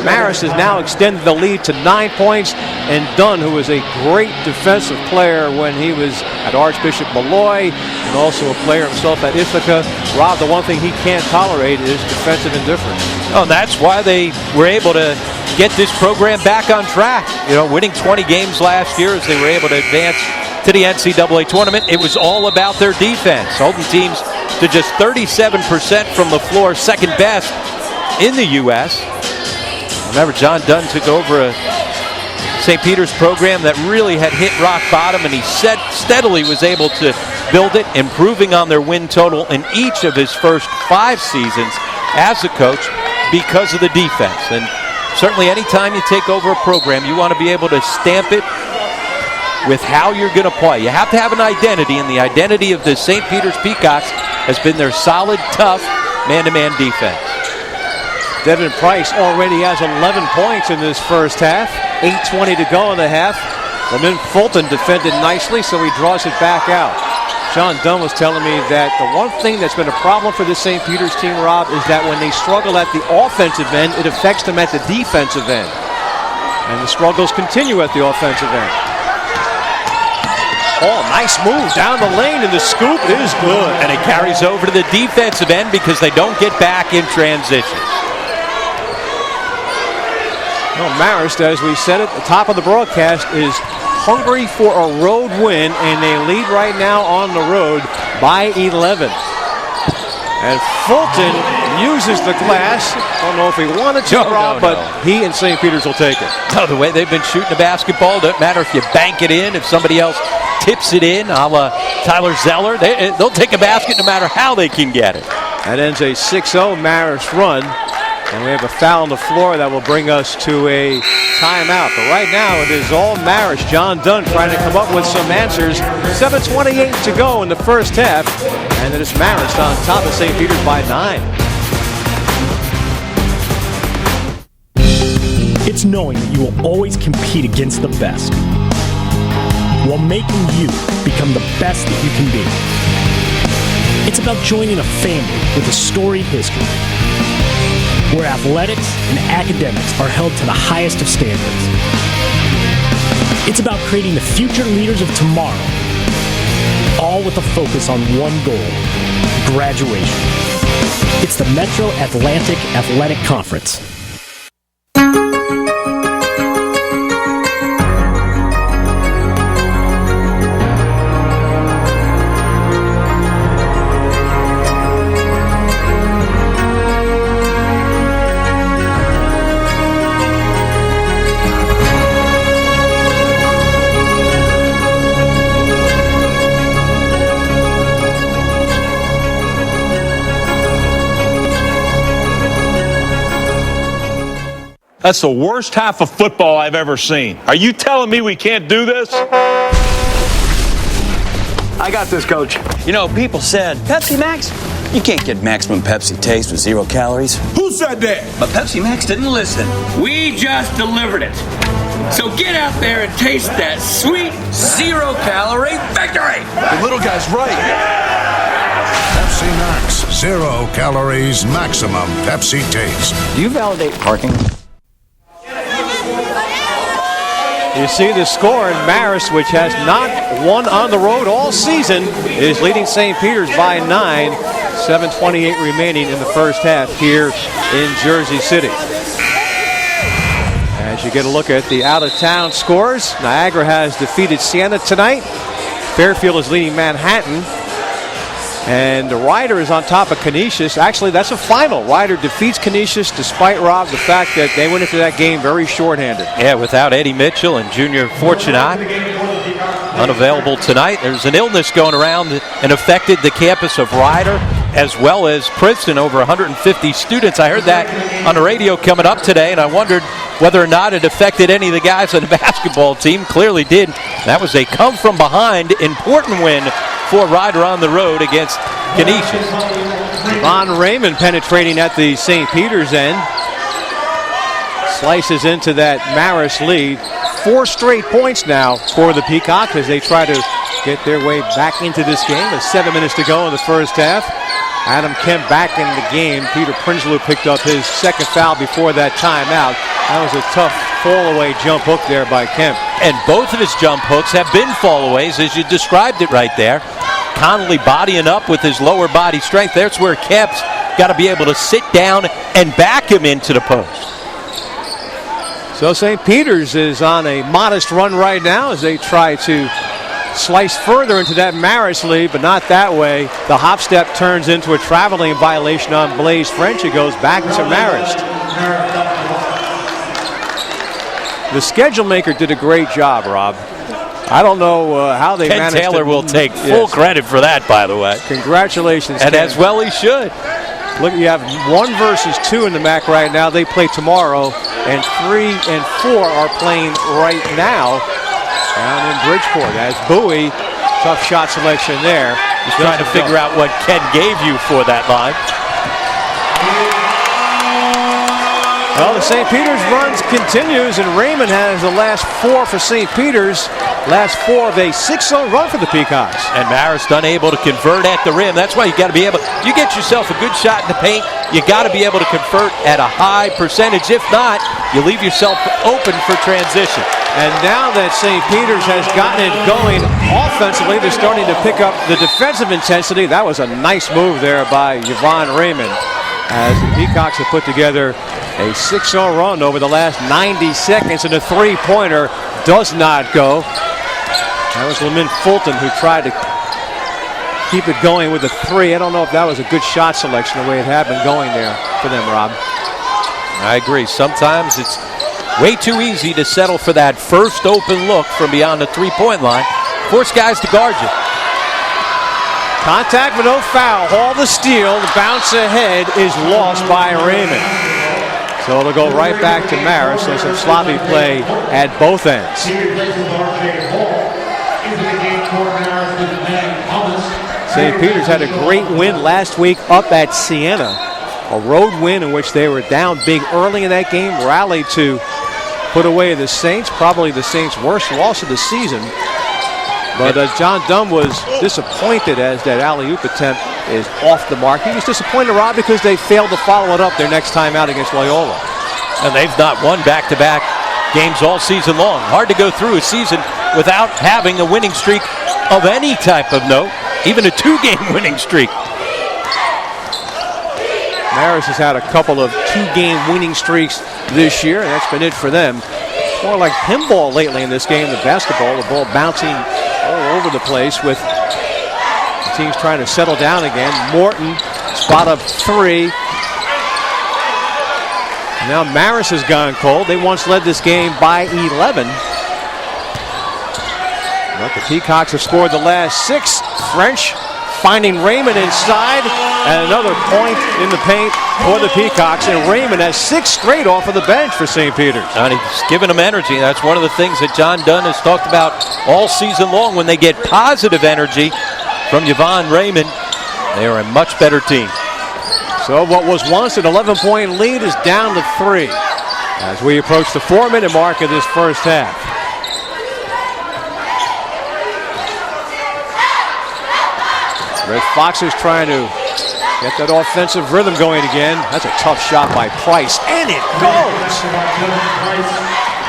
Marist has now extended the lead to 9 points, and Dunn, who was a great defensive player when he was at Archbishop Malloy and also a player himself at Ithaca. Rob, the one thing he can't tolerate is defensive indifference. Oh, that's why they were able to get this program back on track. You know, winning 20 games last year as they were able to advance to the NCAA tournament. It was all about their defense, holding teams to just 37% from the floor, second best in the U.S. Remember, John Dunn took over a St. Peter's program that really had hit rock bottom, and he steadily was able to build it, improving on their win total in each of his first 5 seasons as a coach because of the defense. And certainly anytime you take over a program, you want to be able to stamp it with how you're going to play. You have to have an identity, and the identity of the St. Peter's Peacocks has been their solid, tough, man-to-man defense. Devin Price already has 11 points in this first half. 8:20 to go in the half. Lamont Fulton defended nicely, so he draws it back out. John Dunn was telling me that the one thing that's been a problem for the St. Peter's team, Rob, is that when they struggle at the offensive end, it affects them at the defensive end. And the struggles continue at the offensive end. Hall, nice move down the lane, and the scoop is good. And it carries over to the defensive end because they don't get back in transition. Well, Marist, as we said at the top of the broadcast, is hungry for a road win, and they lead right now on the road by 11. And Fulton uses the glass. Don't know if he wanted to, Rob, but he and St. Peter's will take it. No, the way they've been shooting the basketball, doesn't matter if you bank it in, if somebody else tips it in, a la Tyler Zeller, they'll take a basket no matter how they can get it. That ends a 6-0 Marist run. And we have a foul on the floor that will bring us to a timeout. But right now, it is all Marist. John Dunn trying to come up with some answers. 7:28 to go in the first half. And it is Marist on top of St. Peter's by 9. It's knowing that you will always compete against the best, while making you become the best that you can be. It's about joining a family with a storied history, where athletics and academics are held to the highest of standards. It's about creating the future leaders of tomorrow, all with a focus on one goal: graduation. It's the Metro Atlantic Athletic Conference. That's the worst half of football I've ever seen. Are you telling me we can't do this? I got this, Coach. You know, people said, Pepsi Max? You can't get maximum Pepsi taste with 0 calories. Who said that? But Pepsi Max didn't listen. We just delivered it. So get out there and taste that sweet 0 calorie victory. The little guy's right. Pepsi Max, 0 calories, maximum Pepsi taste. Do you validate parking? You see the score, and Marist, which has not won on the road all season, is leading St. Peter's by 9. 7:28 remaining in the first half here in Jersey City. As you get a look at the out-of-town scores, Niagara has defeated Siena tonight. Fairfield is leading Manhattan. And the Ryder is on top of Canisius. Actually, that's a final. Ryder defeats Canisius despite, Rob, the fact that they went into that game very shorthanded. Yeah, without Eddie Mitchell and Junior Fortunat unavailable tonight. There's an illness going around and affected the campus of Ryder as well as Princeton. Over 150 students. I heard that on the radio coming up today, and I wondered whether or not it affected any of the guys on the basketball team. Clearly did. That was a come-from-behind important win for Ryder on the road against Canisius. Von Raymond penetrating at the St. Peter's end. Slices into that Marist lead. 4 straight points now for the Peacocks as they try to get their way back into this game. With 7 minutes to go in the first half. Adam Kemp back in the game. Peter Prinsloo picked up his second foul before that timeout. That was a tough fall-away jump hook there by Kemp. And both of his jump hooks have been fall-aways, as you described it right there. Connolly bodying up with his lower body strength. That's where Kemp's got to be able to sit down and back him into the post. So St. Peter's is on a modest run right now as they try to slice further into that Marist lead, but not that way. The hop step turns into a traveling violation on Blaze French. It goes back to Marist. The schedule maker did a great job, Rob. I don't know how they Ken managed Taylor to, will take full credit for that, by the way. Congratulations, and Ken. as well he should. Look, you have 1 versus 2 in the MAC right now. They play tomorrow, and 3 and 4 are playing right now down in Bridgeport. As Bowie, tough shot selection there. He's trying to figure out what Ken gave you for that line. Well, the St. Peter's runs continues, and Raymond has the last 4 for St. Peter's. Last 4 of a 6-0 run for the Peacocks. And Marist unable to convert at the rim. That's why you got to be able, you get yourself a good shot in the paint, you got to be able to convert at a high percentage. If not, you leave yourself open for transition. And now that St. Peter's has gotten it going offensively, they're starting to pick up the defensive intensity. That was a nice move there by Yvonne Raymond, as the Peacocks have put together a 6-0 run over the last 90 seconds, and a three-pointer does not go. That was Lamont Fulton who tried to keep it going with a three. I don't know if that was a good shot selection, the way it had been going there for them, Rob. I agree. Sometimes it's way too easy to settle for that first open look from beyond the three-point line. Force guys to guard you. Contact but no foul. Hall the steal. The bounce ahead is lost by Raymond. So it'll go right back to Marist. So some sloppy play at both ends. St. Peter's had a great win last week up at Siena. A road win in which they were down big early in that game, rallied to put away the Saints, probably the Saints' worst loss of the season. But John Dunn was disappointed as that alley-oop attempt is off the mark. He was disappointed, Rob, because they failed to follow it up their next time out against Loyola. And they've not won back-to-back games all season long. Hard to go through a season without having a winning streak of any type of note, even a two-game winning streak. Marist has had a couple of two-game winning streaks this year, and that's been it for them. More like pinball lately in this game than basketball. The ball bouncing all over the place with the teams trying to settle down again. Morton, spot up three. Now Marist has gone cold. They once led this game by 11. But the Peacocks have scored the last 6. French finding Raymond inside, and another point in the paint for the Peacocks. And Raymond has 6 straight off of the bench for St. Peter's. And he's giving them energy. That's one of the things that John Dunn has talked about all season long. When they get positive energy from Yvonne Raymond, they are a much better team. So what was once an 11-point lead is down to 3 as we approach the 4-minute mark of this first half. Red Foxes trying to get that offensive rhythm going again. That's a tough shot by Price, and it goes.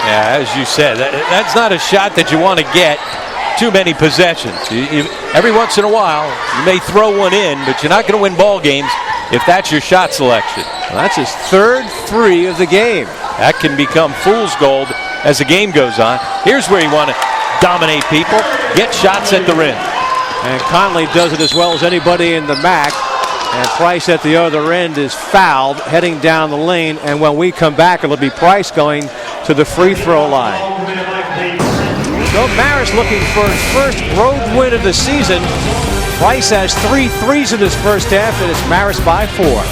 Yeah, as you said, that's not a shot that you want to get too many possessions. Every once in a while, you may throw one in, but you're not going to win ball games if that's your shot selection. Well, that's his 3rd 3 of the game. That can become fool's gold as the game goes on. Here's where you want to dominate people, get shots at the rim. And Conley does it as well as anybody in the MAC. And Price at the other end is fouled, heading down the lane. And when we come back, it'll be Price going to the free throw line. So Marist looking for his first road win of the season. Price has 3 threes in this first half, and it's Marist by 4.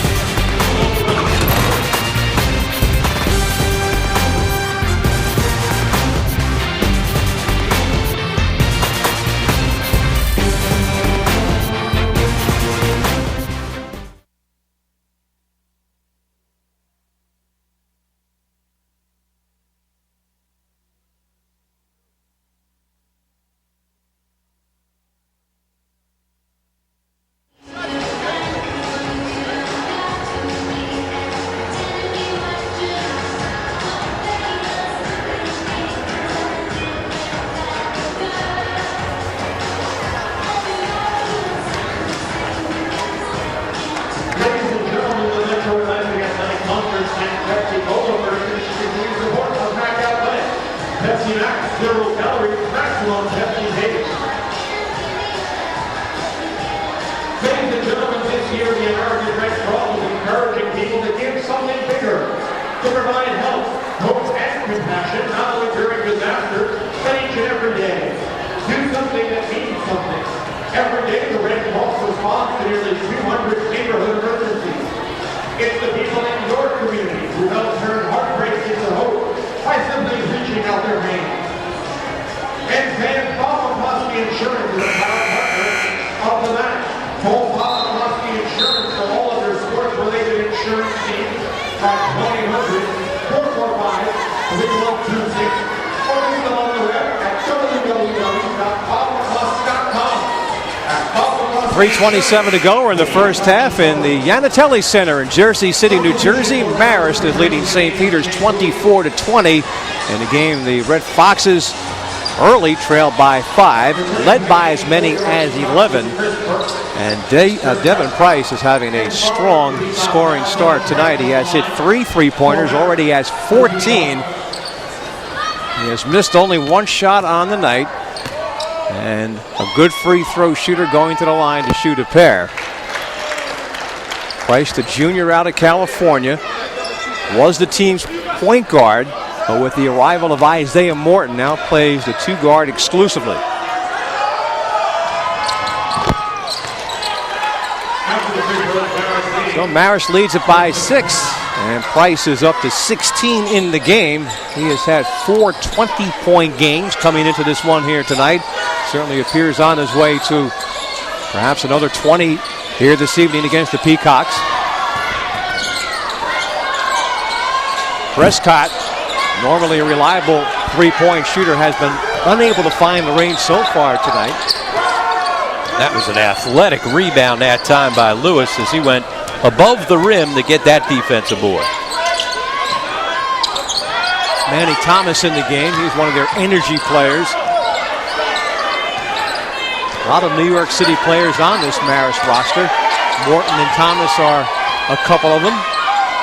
3:27 to go. We're in the first half in the Yanatelli Center in Jersey City, New Jersey. Marist is leading St. Peter's 24-20. In the game, the Red Foxes early trailed by 5, led by as many as 11. And Devin Price is having a strong scoring start tonight. He has hit 3 3-pointers, already has 14. He has missed only 1 shot on the night. And a good free throw shooter going to the line to shoot a pair. Price, the junior out of California, was the team's point guard, but with the arrival of Isaiah Morton, now plays the 2-guard exclusively. So Marist leads it by 6, and Price is up to 16 in the game. He has had 4 20-point games coming into this one here tonight. Certainly appears on his way to perhaps another 20 here this evening against the Peacocks. Prescott, normally a reliable 3-point shooter, has been unable to find the range so far tonight. That was an athletic rebound that time by Lewis as he went above the rim to get that defensive board. Manny Thomas in the game. He's one of their energy players. A lot of New York City players on this Marist roster. Morton and Thomas are a couple of them.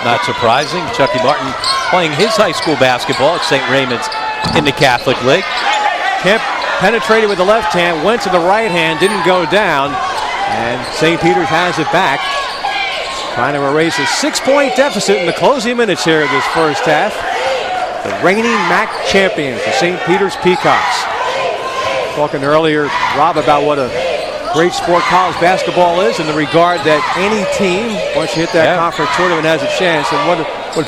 Not surprising. Chucky Martin playing his high school basketball at St. Raymond's in the Catholic League. Kemp penetrated with the left hand, went to the right hand, didn't go down, and St. Peter's has it back. Trying to erase a 6-point deficit in the closing minutes here of this first half. The reigning MAC champions, the St. Peter's Peacocks. Talking earlier, Rob, about what a great sport college basketball is in the regard that any team, once you hit that conference tournament, has a chance. And what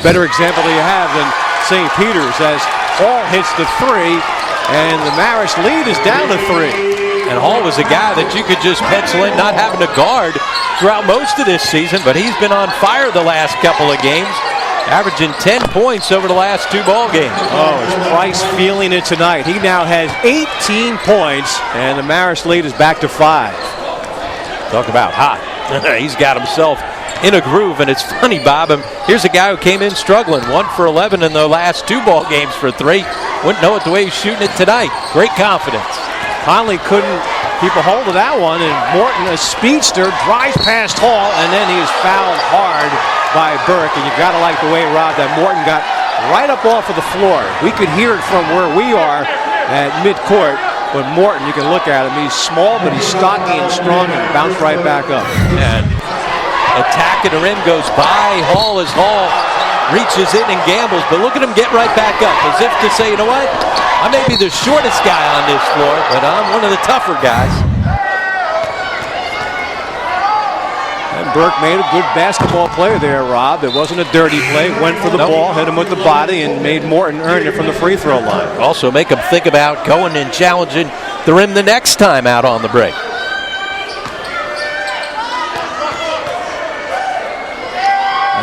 better example do you have than St. Peter's as Hall hits the 3, and the Marist lead is down to 3. And Hall was a guy that you could just pencil in, not having to guard throughout most of this season, but he's been on fire the last couple of games, averaging 10 points over the last 2 ball games. Oh, is Price feeling it tonight? He now has 18 points, and the Marist lead is back to 5. Talk about hot. He's got himself in a groove, and it's funny, Bob. Here's a guy who came in struggling, 1 for 11 in the last 2 ball games for 3. Wouldn't know it the way he's shooting it tonight. Great confidence. Conley couldn't keep a hold of that one, and Morton, a speedster, drives past Hall, and then he is fouled hard by Burke. And you got to like the way, Rob, that Morton got right up off of the floor. We could hear it from where we are at midcourt. But Morton, you can look at him. He's small, but he's stocky and strong, and bounced right back up. And attack at the rim goes by Hall as Hall reaches in and gambles. But look at him get right back up, as if to say, you know what? I may be the shortest guy on this floor, but I'm one of the tougher guys. And Burke made a good basketball play there, Rob. It wasn't a dirty play. Went for the ball, hit him with the body, and made Morton earn it from the free throw line. Also make him think about going and challenging the rim the next time out on the break.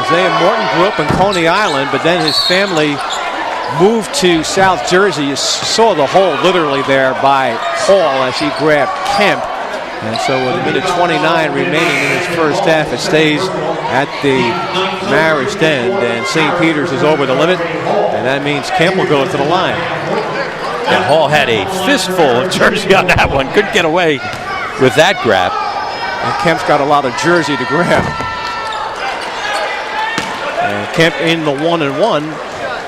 Isaiah Morton grew up in Coney Island, but then his family moved to South Jersey. You saw the hole literally there by Hall as he grabbed Kemp. And so with a minute 29 remaining in his first half, it stays at the Marist end, and St. Peter's is over the limit, and that means Kemp will go to the line. And Hall had a fistful of jersey on that one. Couldn't get away with that grab. And Kemp's got a lot of jersey to grab. And Kemp in the 1-and-1.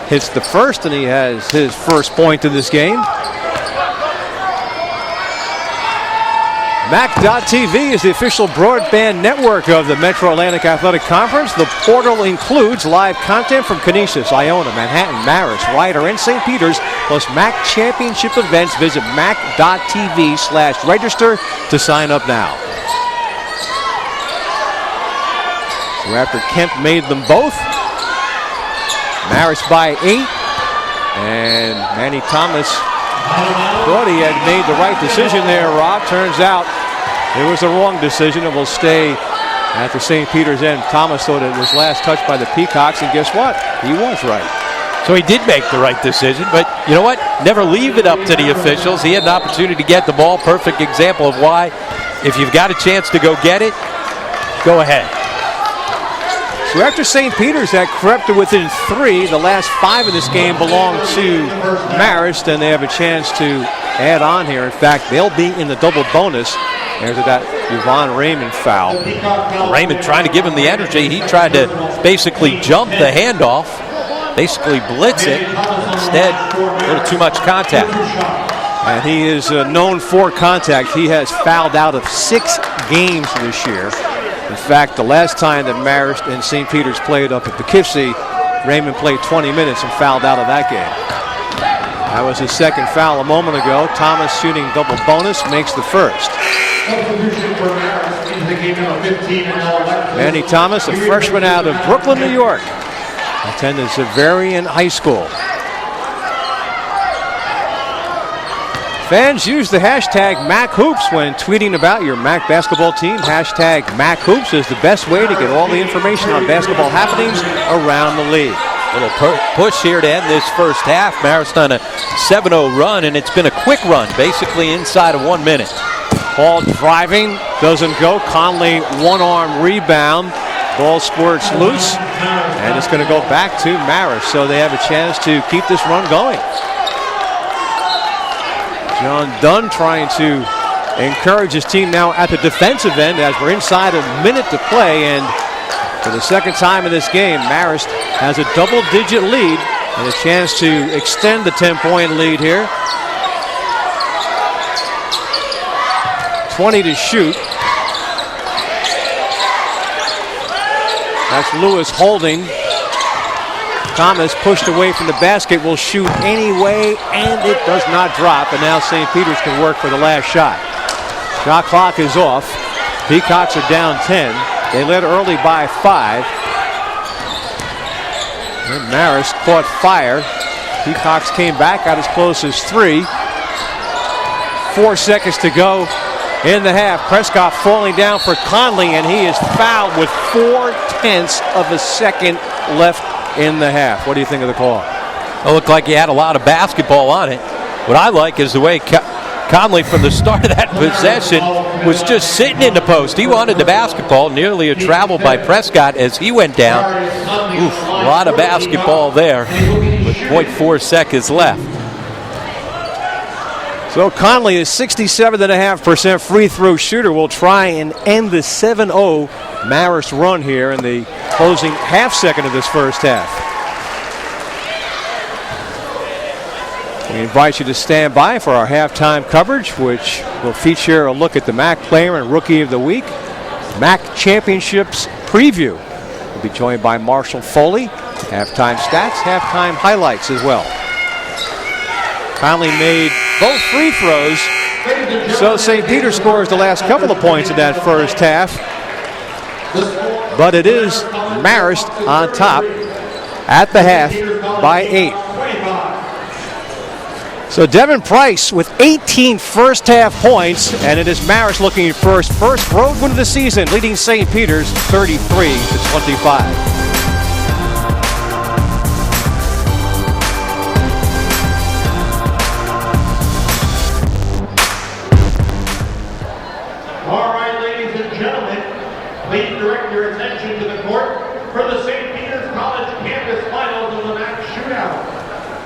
Hits the first, and he has his first point in this game. MAC.TV is the official broadband network of the Metro Atlantic Athletic Conference. The portal includes live content from Canisius, Iona, Manhattan, Marist, Ryder, and St. Peter's, plus MAC championship events. Visit MAC.TV/register to sign up now. So after Kemp made them both, Marist by 8, and Manny Thomas thought he had made the right decision there, Rob. Turns out it was the wrong decision. It will stay at the St. Peter's end. Thomas thought it was last touched by the Peacocks, and guess what? He was right. So he did make the right decision, but you know what? Never leave it up to the officials. He had an opportunity to get the ball. Perfect example of why If you've got a chance to go get it, go ahead. So after St. Peter's had crept to within 3, the last 5 of this game belong to Marist, and they have a chance to add on here. In fact, they'll be in the double bonus. There's that Yvonne Raymond foul. Raymond trying to give him the energy. He tried to basically jump the handoff, basically blitz it. Instead, a little too much contact. And he is known for contact. He has fouled out of 6 games this year. In fact, the last time that Marist and St. Peter's played up at Poughkeepsie, Raymond played 20 minutes and fouled out of that game. That was his second foul a moment ago. Thomas shooting double bonus, makes the first. Manny Thomas, a freshman out of Brooklyn, New York. Attended Xaverian High School. Fans use the hashtag MacHoops when tweeting about your Mac basketball team. Hashtag MacHoops is the best way to get all the information on basketball happenings around the league. Little push here to end this first half. Marist on a 7-0 run, and it's been a quick run, basically inside of 1 minute. Ball driving, doesn't go. Conley, one-arm rebound. Ball squirts loose, and it's going to go back to Marist, so they have a chance to keep this run going. John Dunn trying to encourage his team now at the defensive end as we're inside a minute to play, and for the second time in this game, Marist has a double-digit lead and a chance to extend the 10-point lead here. 20 to shoot. That's Lewis holding. Thomas pushed away from the basket, will shoot anyway, and it does not drop. And now St. Peter's can work for the last shot. Shot clock is off. Peacocks are down 10. They led early by 5. And Marist caught fire. Peacocks came back, got as close as 3. 4 seconds to go in the half. Prescott falling down for Conley, and he is fouled with 0.4 of a second left in the half. What do you think of the call? It looked like he had a lot of basketball on it. What I like is the way Conley from the start of that possession was just sitting in the post. He wanted the basketball, nearly a travel by Prescott as he went down. Oof, a lot of basketball there with 0.4 seconds left. So Conley is 67.5% free throw shooter. Will try and end the 7-0 Marist run here in the closing half second of this first half. We invite you to stand by for our halftime coverage, which will feature a look at the MAC Player and Rookie of the Week, MAC Championships preview. We'll be joined by Marshall Foley, halftime stats, halftime highlights as well. Conley made both free throws, so St. Peter scores the last couple of points in that first half. But it is Marist on top at the half by 8. So Devin Price with 18 first half points, and it is Marist looking for his first road win of the season, leading St. Peter's 33-25.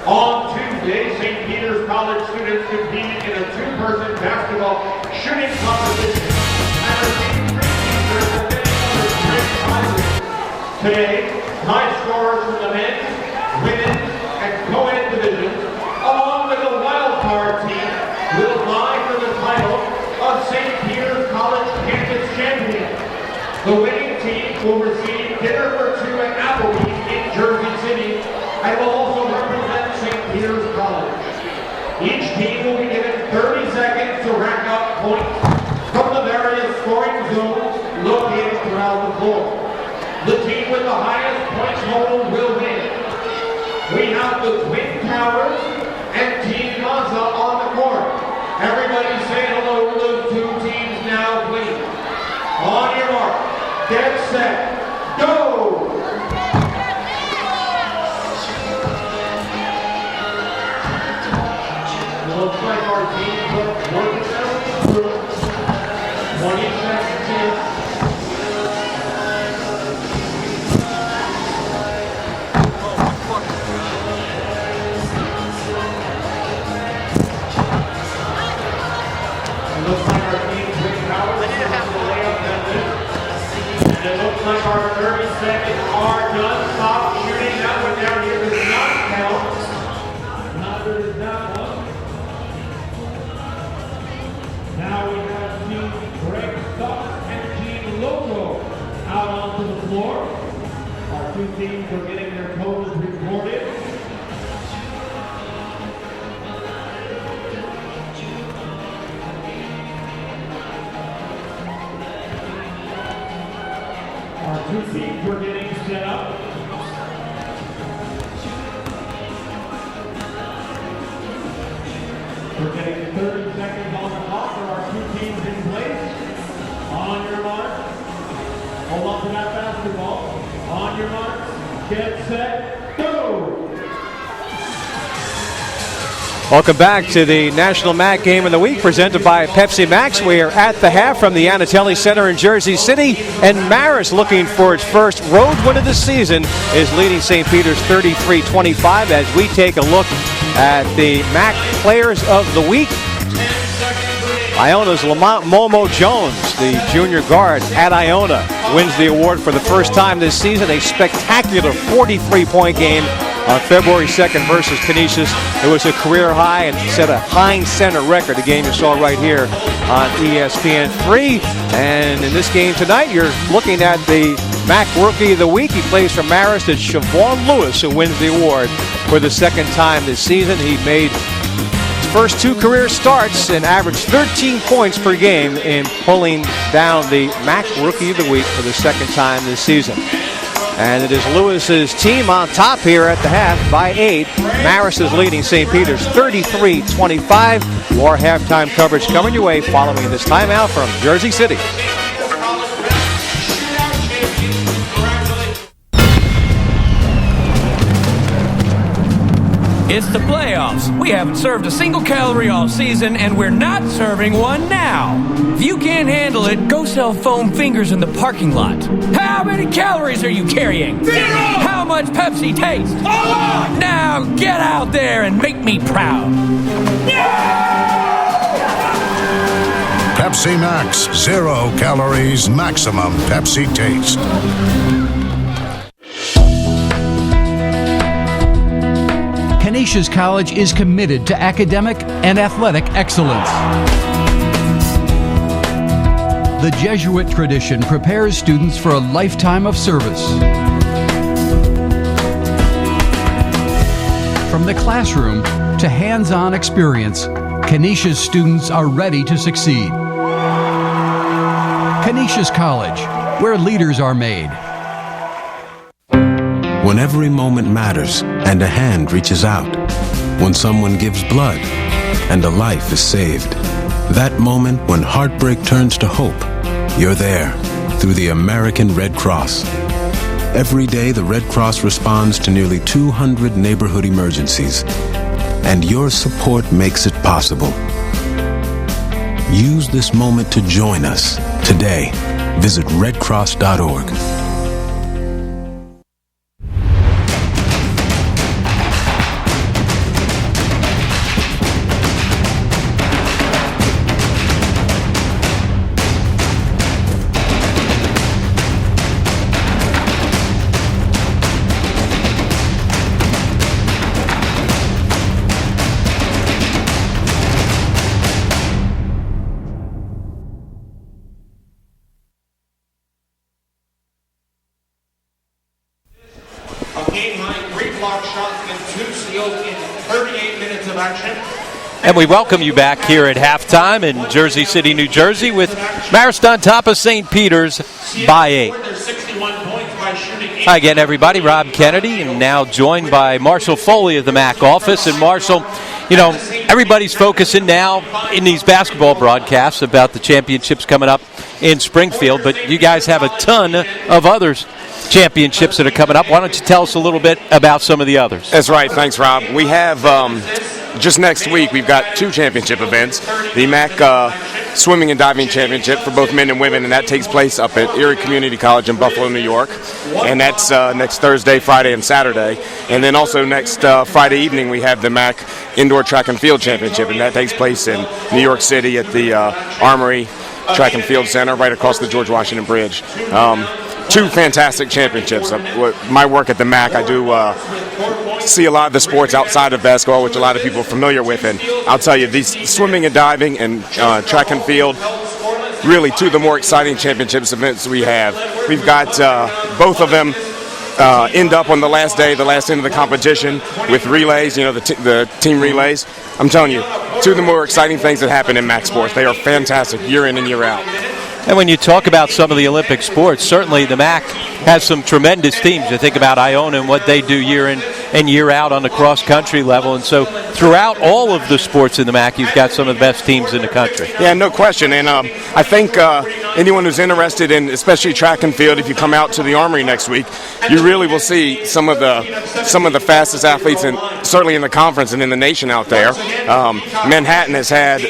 On Tuesday, St. Peter's College students competed in a two-person basketball shooting competition. Today, high scorers from the men's, women's, and co-ed divisions, along with the wild card team, will vie for the title of St. Peter's College Campus Champion. The winning team will receive dinner for 2 at Applebee's in Jersey City, and will also represent St. Peter's College. Each team will be given 30 seconds to rack up points from the various scoring zones located throughout the floor. The team with the highest point total will win. We have the Twin Towers and Team Mazza on the court. Everybody say hello to those two teams now, please. On your mark, get set, go! Looks like our team put work it out. 1 Like our 30 seconds are done. Stop shooting. That one down here does not count. Neither does that one. Now we have Team Greg Stuck and Team Loco out onto the floor. Our two teams are getting their totals recorded. Our two teams are getting set up. We're getting 30 seconds on the clock for our two teams in place. On your mark. Hold on to that basketball. On your mark. Get set. Go! Welcome back to the National MAC Game of the Week presented by Pepsi Max. We are at the half from the Anatelli Center in Jersey City, and Marist, looking for its first road win of the season, is leading St. Peter's 33-25 as we take a look at the MAC Players of the Week. Iona's Lamont Momo Jones, the junior guard at Iona, wins the award for the first time this season. A spectacular 43-point game on February 2nd versus Canisius. It was a career high and set a Heinz Center record, a game you saw right here on ESPN3. And in this game tonight, you're looking at the MAC Rookie of the Week. He plays for Marist. It's Siobhan Lewis who wins the award for the second time this season. He made his first two career starts and averaged 13 points per game in pulling down the MAC Rookie of the Week for the second time this season. And it is Lewis's team on top here at the half by 8. Marist is leading St. Peter's 33-25. More halftime coverage coming your way following this timeout from Jersey City. It's the playoffs. We haven't served a single calorie all season, and we're not serving one now. If you can't handle it, go sell foam fingers in the parking lot. How many calories are you carrying? 0! How much Pepsi tastes? A lot! Now get out there and make me proud. Pepsi Max, 0 calories, maximum Pepsi taste. Canisius College is committed to academic and athletic excellence. The Jesuit tradition prepares students for a lifetime of service. From the classroom to hands-on experience, Canisius students are ready to succeed. Canisius College, where leaders are made. When every moment matters and a hand reaches out. When someone gives blood and a life is saved. That moment when heartbreak turns to hope. You're there through the American Red Cross. Every day the Red Cross responds to nearly 200 neighborhood emergencies. And your support makes it possible. Use this moment to join us today. Visit redcross.org. And we welcome you back here at halftime in Jersey City, New Jersey, with Marist on top of St. Peter's by 8. Hi again, everybody. Rob Kennedy, and now joined by Marshall Foley of the MAC office. And Marshall, you know, everybody's focusing now in these basketball broadcasts about the championships coming up in Springfield, but you guys have a ton of others championships that are coming up. Why don't you tell us a little bit about some of the others? That's right. Thanks, Rob. We have just next week we've got 2 championship events. The MAC swimming and diving championship for both men and women, and that takes place up at Erie Community College in Buffalo, New York. And that's next Thursday, Friday, and Saturday. And then also next Friday evening we have the MAC Indoor Track and Field Championship, and that takes place in New York City at the Armory Track and Field Center right across the George Washington Bridge. Two fantastic championships. My work at the MAC, I do see a lot of the sports outside of basketball, which a lot of people are familiar with, and I'll tell you, these swimming and diving and track and field, really two of the more exciting championships events we have. We've got both of them end up on the last end of the competition with relays, the team relays. I'm telling you, two of the more exciting things that happen in MAC sports. They are fantastic year in and year out. And when you talk about some of the Olympic sports, certainly the MAC has some tremendous teams. You think about Iona and what they do year in and year out on the cross-country level. And so throughout all of the sports in the MAC, you've got some of the best teams in the country. Yeah, no question. And I think anyone who's interested in, especially track and field, if you come out to the Armory next week, you really will see some of the fastest athletes, and certainly in the conference and in the nation out there. Manhattan has had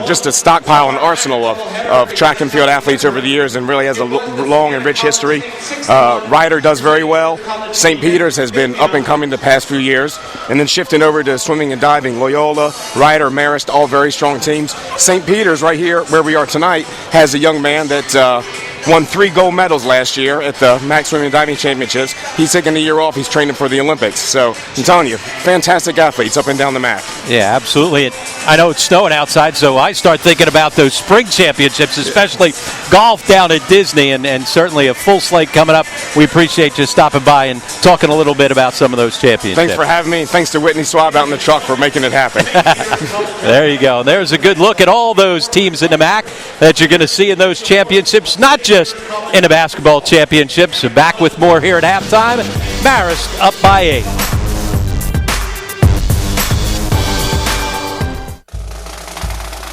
just a stockpile and arsenal of track and field athletes over the years, and really has a long and rich history. Ryder does very well. St. Peter's has been up and coming the past few years. And then shifting over to swimming and diving, Loyola, Ryder, Marist, all very strong teams. St. Peter's right here where we are tonight has a young man that won 3 gold medals last year at the MAC Swimming and Diving Championships. He's taking a year off. He's training for the Olympics. So I'm telling you, fantastic athletes up and down the MAC. Yeah, absolutely. And I know it's snowing outside, so I start thinking about those spring championships, especially golf down at Disney, and certainly a full slate coming up. We appreciate you stopping by and talking a little bit about some of those championships. Thanks for having me. Thanks to Whitney Swab out in the truck for making it happen. There you go. There's a good look at all those teams in the MAC that you're going to see in those championships, not just in the basketball championships. So back with more here at halftime. Marist up by 8.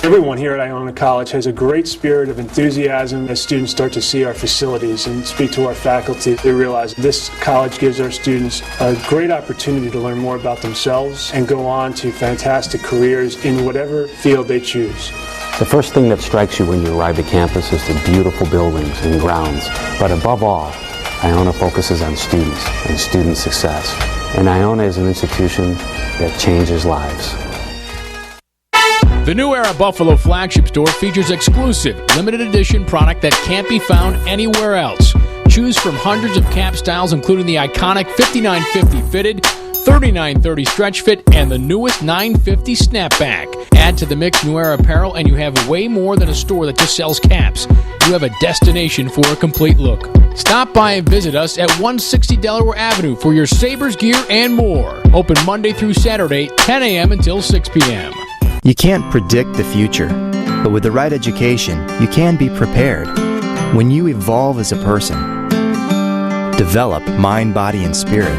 Everyone here at Iona College has a great spirit of enthusiasm as students start to see our facilities and speak to our faculty. They realize this college gives our students a great opportunity to learn more about themselves and go on to fantastic careers in whatever field they choose. The first thing that strikes you when you arrive at campus is the beautiful buildings and grounds. But above all, Iona focuses on students and student success. And Iona is an institution that changes lives. The New Era Buffalo flagship store features exclusive, limited edition product that can't be found anywhere else. Choose from hundreds of cap styles, including the iconic 5950 fitted, 3930 stretch fit, and the newest 950 snapback. Add to the mix New Era apparel, and you have way more than a store that just sells caps. You have a destination for a complete look. Stop by and visit us at 160 Delaware Avenue for your Sabres gear and more. Open Monday through Saturday, 10 a.m. until 6 p.m. You can't predict the future, but with the right education, you can be prepared. When you evolve as a person, develop mind, body, and spirit,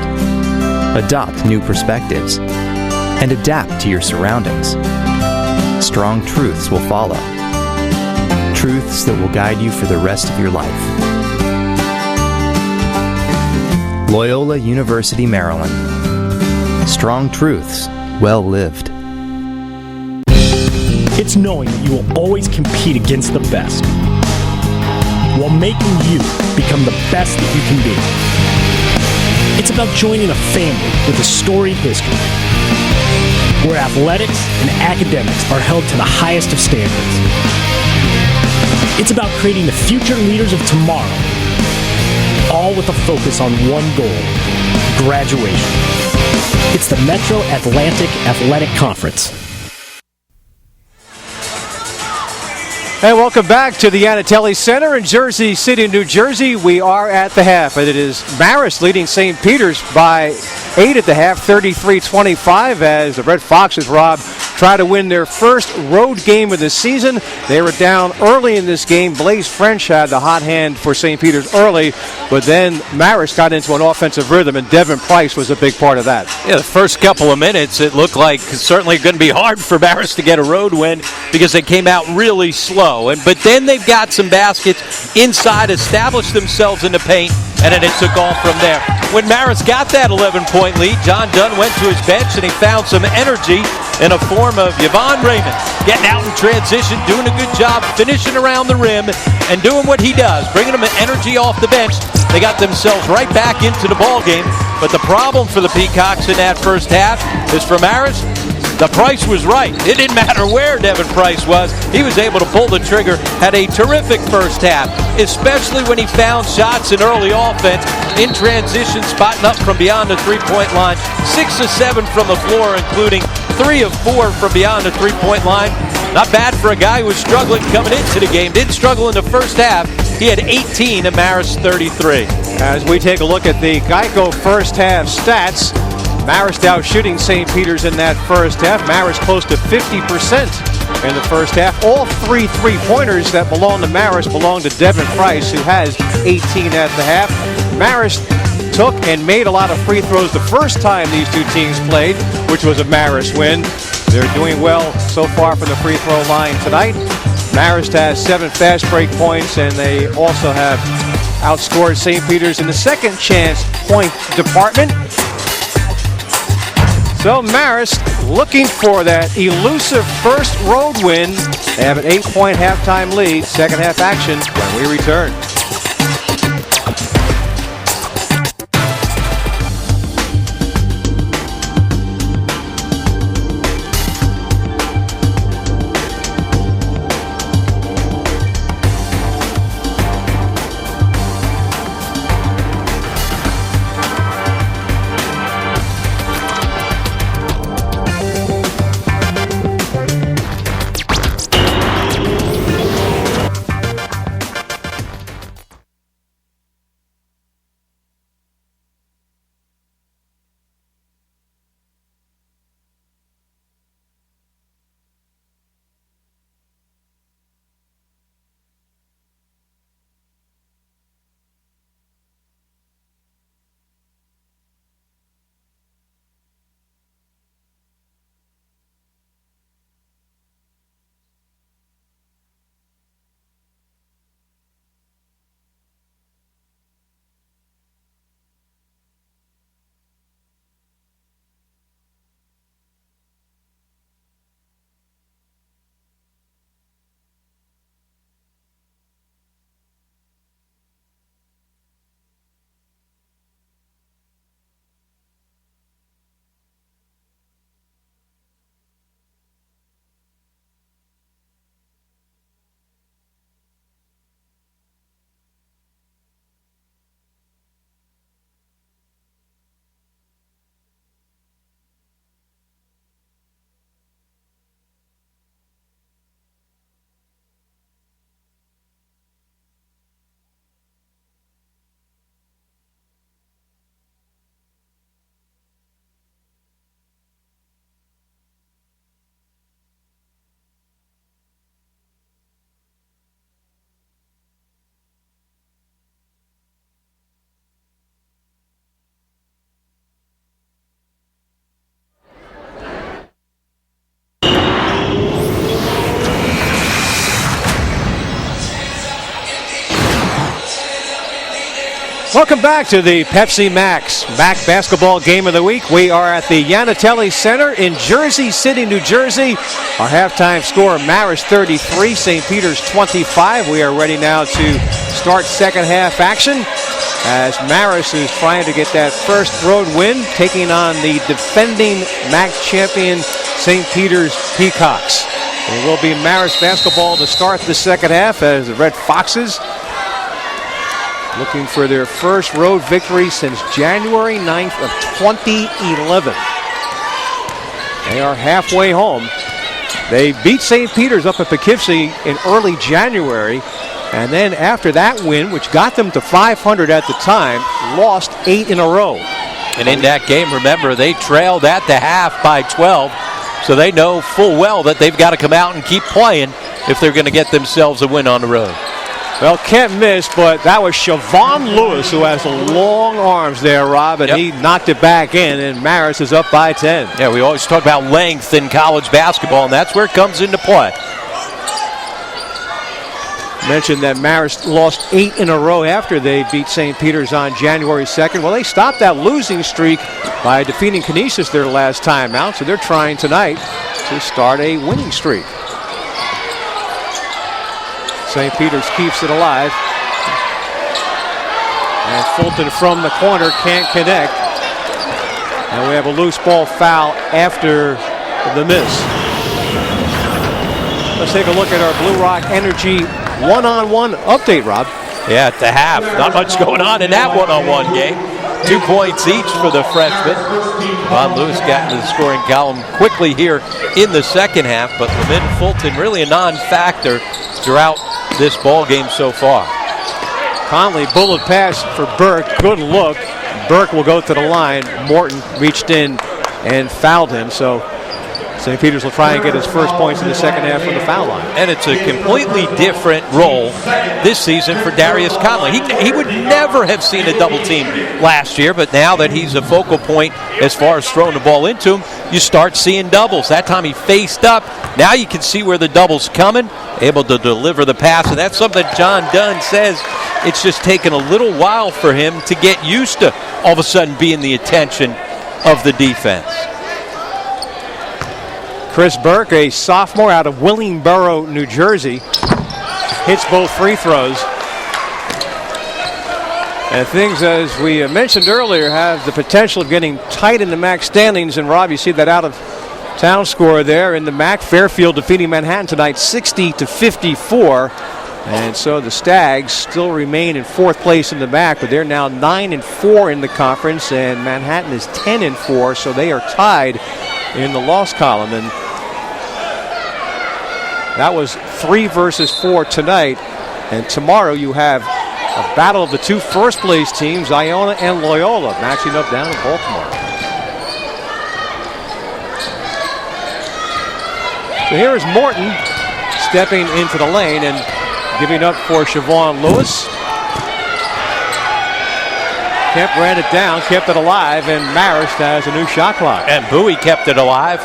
adopt new perspectives, and adapt to your surroundings, strong truths will follow. Truths that will guide you for the rest of your life. Loyola University, Maryland. Strong truths, well lived. It's knowing that you will always compete against the best, while making you become the best that you can be. It's about joining a family with a storied history, where athletics and academics are held to the highest of standards. It's about creating the future leaders of tomorrow, all with a focus on one goal: graduation. It's the Metro Atlantic Athletic Conference. And welcome back to the Anatelli Center in Jersey City, New Jersey. We are at the half, and it is Marist leading St. Peter's by 8 at the half, 33-25, as the Red Foxes, Rob, try to win their first road game of the season. They were down early in this game. Blaze French had the hot hand for St. Peter's early, but then Marist got into an offensive rhythm, and Devin Price was a big part of that. Yeah, the first couple of minutes, it looked like it's certainly going to be hard for Marist to get a road win because they came out really slow. But then they've got some baskets inside, established themselves in the paint, and then it took off from there. When Marist got that 11-point lead, John Dunn went to his bench and he found some energy in a form of Yvonne Raymond, getting out in transition, doing a good job, finishing around the rim, and doing what he does, bringing them energy off the bench. They got themselves right back into the ball game. But the problem for the Peacocks in that first half is for Marist, the price was right. It didn't matter where Devin Price was. He was able to pull the trigger, had a terrific first half, especially when he found shots in early offense, in transition, spotting up from beyond the three-point line. 6 of 7 from the floor, including 3 of 4 from beyond the three-point line. Not bad for a guy who was struggling coming into the game. Didn't struggle in the first half. He had 18 and Marist 33. As we take a look at the Geico first half stats, Marist out shooting St. Peter's in that first half. Marist close to 50% in the first half. All 3 3-pointers that belong to Marist belong to Devin Price, who has 18 at the half. Marist took and made a lot of free throws the first time these two teams played, which was a Marist win. They're doing well so far from the free throw line tonight. Marist has 7 fast break points, and they also have outscored St. Peter's in the second chance point department. So Marist looking for that elusive first road win. They have an 8-point halftime lead. Second half action when we return. Welcome back to the Pepsi Max MAC Basketball Game of the Week. We are at the Yanatelli Center in Jersey City, New Jersey. Our halftime score, Marist 33, St. Peter's 25. We are ready now to start second half action as Marist is trying to get that first road win, taking on the defending MAC champion St. Peter's Peacocks. It will be Marist basketball to start the second half as the Red Foxes looking for their first road victory since January 9th of 2011. They are halfway home. They beat St. Peter's up at Poughkeepsie in early January, and then after that win, which got them to 500 at the time, lost 8 in a row. And in that game, remember, they trailed at the half by 12, so they know full well that they've got to come out and keep playing if they're going to get themselves a win on the road. Well, can't miss, but that was Siobhan Lewis who has long arms there, Rob, and he knocked it back in, and Marist is up by 10. Yeah, we always talk about length in college basketball, and that's where it comes into play. Mentioned that Marist lost 8 in a row after they beat St. Peter's on January 2nd. Well, they stopped that losing streak by defeating Canisius their last time out, so they're trying tonight to start a winning streak. St. Peter's keeps it alive. And Fulton from the corner can't connect. And we have a loose ball foul after the miss. Let's take a look at our Blue Rock Energy one-on-one update, Rob. Yeah, at the half. Not much going on in that one-on-one game. 2 points each for the freshmen. Von Lewis got into the scoring column quickly here in the second half, but Levin Fulton really a non-factor throughout this ball game so far. Conley, bullet pass for Burke. Good look. Burke will go to the line. Morton reached in and fouled him, so St. Peter's will try and get his first points in the second half from the foul line. And it's a completely different role this season for Darius Conley. He would never have seen a double team last year, but now that he's a focal point as far as throwing the ball into him, you start seeing doubles. That time he faced up. Now you can see where the double's coming, able to deliver the pass, and that's something John Dunn says it's just taken a little while for him to get used to all of a sudden being the attention of the defense. Chris Burke, a sophomore out of Willingboro, New Jersey, hits both free throws. And things, as we mentioned earlier, have the potential of getting tight in the MAC standings. And Rob, you see that out-of-town score there in the MAC. Fairfield defeating Manhattan tonight 60-54. And so the Stags still remain in 4th place in the MAC, but they're now 9-4 in the conference, and Manhattan is 10-4, so they are tied in the loss column. And that was 3 versus 4 tonight. And tomorrow you have a battle of the 2 first-place teams, Iona and Loyola, matching up down in Baltimore. So here is Morton stepping into the lane and giving up for Siobhan Lewis. Kemp ran it down, kept it alive, and Marist has a new shot clock. And Bowie kept it alive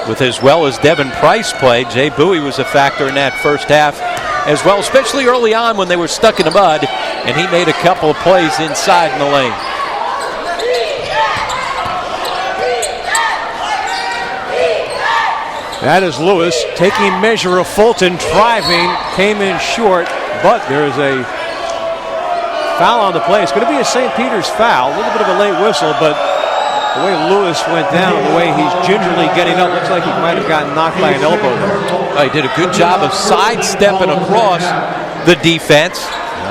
with as well as Devin Price played. Jay Bowie was a factor in that first half as well, especially early on when they were stuck in the mud, and he made a couple of plays inside in the lane. That is Lewis taking measure of Fulton, driving, came in short, but there is a foul on the play. It's going to be a St. Peter's foul. A little bit of a late whistle, but the way Lewis went down, the way he's gingerly getting up, looks like he might have gotten knocked by an elbow there. He did a good job of sidestepping across the defense.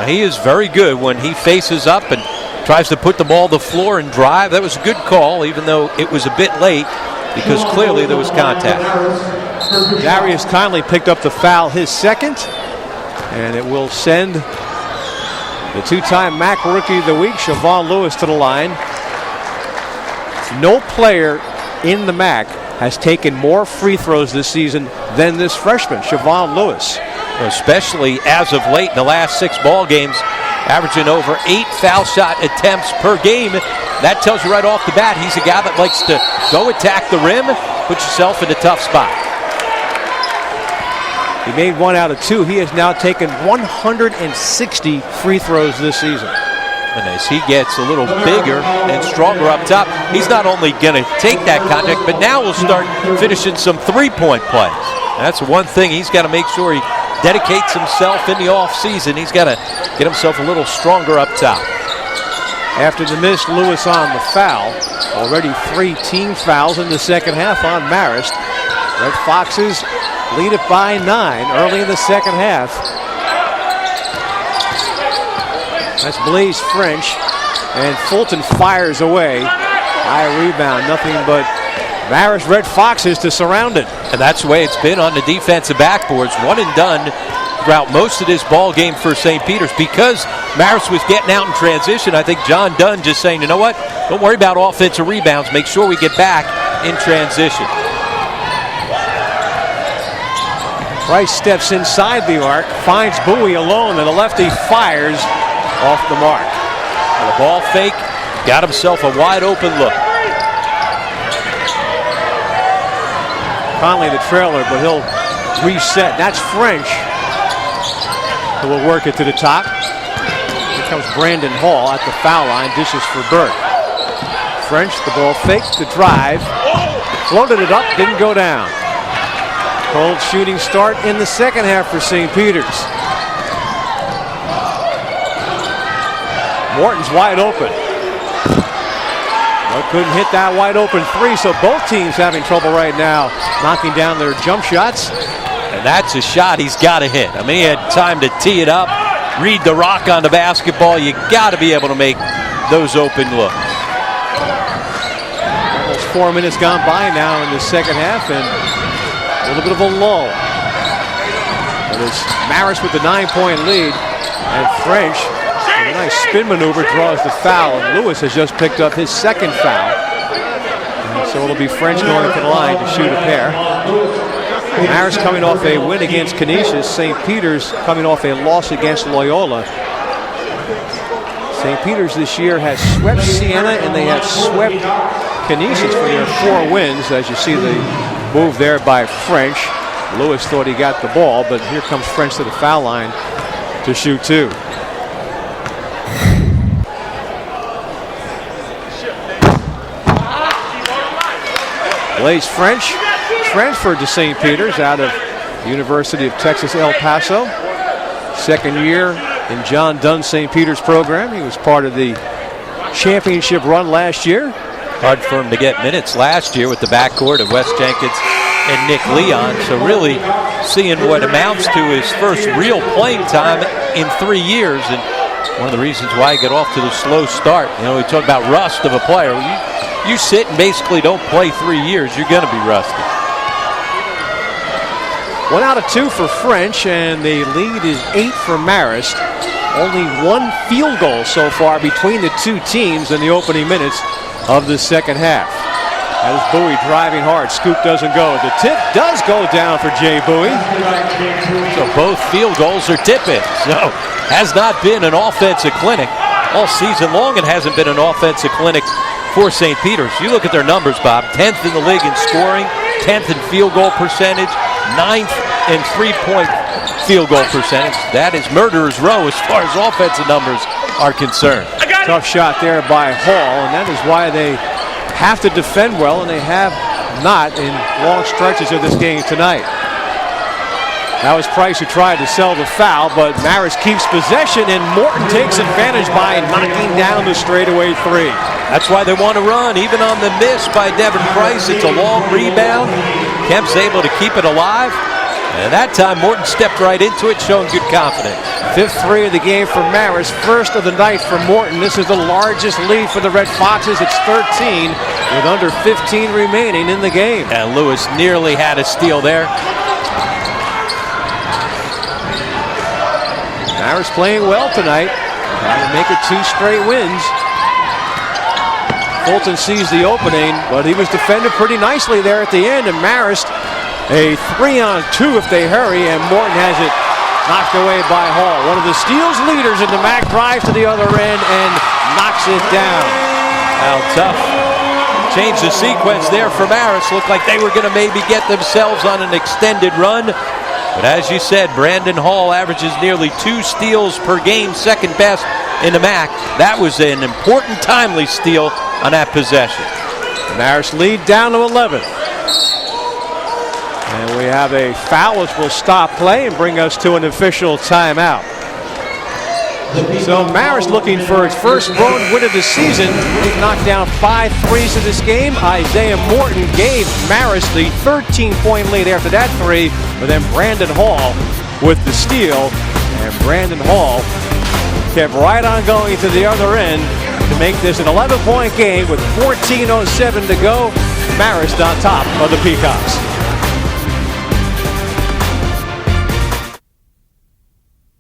He is very good when he faces up and tries to put the ball to the floor and drive. That was a good call, even though it was a bit late, because clearly there was contact. Darius Conley picked up the foul, his second, and it will send the 2-time MAC Rookie of the Week, Siobhan Lewis, to the line. No player in the MAC has taken more free throws this season than this freshman, Siobhan Lewis. Especially as of late in the last 6 ball games, averaging over 8 foul shot attempts per game. That tells you right off the bat he's a guy that likes to go attack the rim, put yourself in a tough spot. He made 1 out of 2. He has now taken 160 free throws this season. And as he gets a little bigger and stronger up top, he's not only going to take that contact, but now will start finishing some three-point plays. And that's one thing he's got to make sure he dedicates himself in the offseason. He's got to get himself a little stronger up top. After the miss, Lewis on the foul. Already 3 team fouls in the second half on Marist. Red Foxes lead it by 9 early in the second half. That's Blaze French, and Fulton fires away. High rebound, nothing but Marist Red Foxes to surround it. And that's the way it's been on the defensive backboards. 1 and done throughout most of this ball game for St. Peter's. Because Marist was getting out in transition, I think John Dunn just saying, you know what, don't worry about offensive rebounds. Make sure we get back in transition. Price steps inside the arc, finds Bowie alone, and the lefty fires off the mark. And the ball fake, got himself a wide open look. Conley the trailer, but he'll reset. That's French. who will work it to the top. Here comes Brandon Hall at the foul line. Dishes for Burke. French, the ball faked the drive. Floated it up, didn't go down. Cold shooting start in the second half for St. Peter's. Morton's wide open. But couldn't hit that wide open three, so both teams having trouble right now knocking down their jump shots. And that's a shot he's got to hit. I mean, he had time to tee it up, read the rock on the basketball. You got to be able to make those open looks. Almost 4 minutes gone by now in the second half, and a little bit of a lull. But it's Marist with the 9-point lead, and French, with a nice spin maneuver, draws the foul, and Lewis has just picked up his second foul. And so it'll be French going to the line to shoot a pair. Marist coming off a win against Canisius. St. Peter's coming off a loss against Loyola. St. Peter's this year has swept Siena, and they have swept Canisius for their 4 wins. As you see the move there by French. Lewis thought he got the ball, but here comes French to the foul line to shoot 2. Blaze French transferred to St. Peter's out of University of Texas El Paso. Second year in John Dunn St. Peter's program. He was part of the championship run last year. Hard for him to get minutes last year with the backcourt of Wes Jenkins and Nick Leon. So really seeing what amounts to his first real playing time in 3 years. And one of the reasons why he got off to the slow start. You know, we talk about rust of a player. You sit and basically don't play 3 years, you're going to be rusty. 1 out of 2 for French, and the lead is 8 for Marist. Only 1 field goal so far between the two teams in the opening minutes of the second half. That is Bowie driving hard. Scoop doesn't go. The tip does go down for Jay Bowie. So both field goals are tip-ins. So has not been an offensive clinic all season long. It hasn't been an offensive clinic for St. Peter's. You look at their numbers, Bob. 10th in the league in scoring, 10th in field goal percentage, 9th in three-point field goal percentage. That is murderer's row as far as offensive numbers are concerned. Tough shot there by Hall, and that is why they have to defend well, and they have not in long stretches of this game tonight. That was Price who tried to sell the foul, but Marist keeps possession, and Morton takes advantage by knocking down the straightaway 3. That's why they want to run, even on the miss by Devin Price. It's a long rebound. Kemp's able to keep it alive. And that time, Morton stepped right into it, showing good confidence. 5th 3 of the game for Marist, first of the night for Morton. This is the largest lead for the Red Foxes. It's 13 with under 15 remaining in the game. And Lewis nearly had a steal there. Marist playing well tonight, trying to make it 2 straight wins. Fulton sees the opening, but he was defended pretty nicely there at the end, and Marist a 3-on-2 if they hurry, and Morton has it knocked away by Hall. One of the steals leaders in the MAC drives to the other end and knocks it down. How tough. Change the sequence there for Marist. Looked like they were going to maybe get themselves on an extended run. But as you said, Brandon Hall averages nearly 2 steals per game, second best in the MAC. That was an important, timely steal on that possession. The Marist lead down to 11. And we have a foul which will stop play and bring us to an official timeout. So Marist looking for its first road win of the season. They've knocked down 5 threes in this game. Isaiah Morton gave Marist the 13-point lead after that 3, but then Brandon Hall with the steal. And Brandon Hall kept right on going to the other end to make this an 11-point game with 14:07 to go. Marist on top of the Peacocks.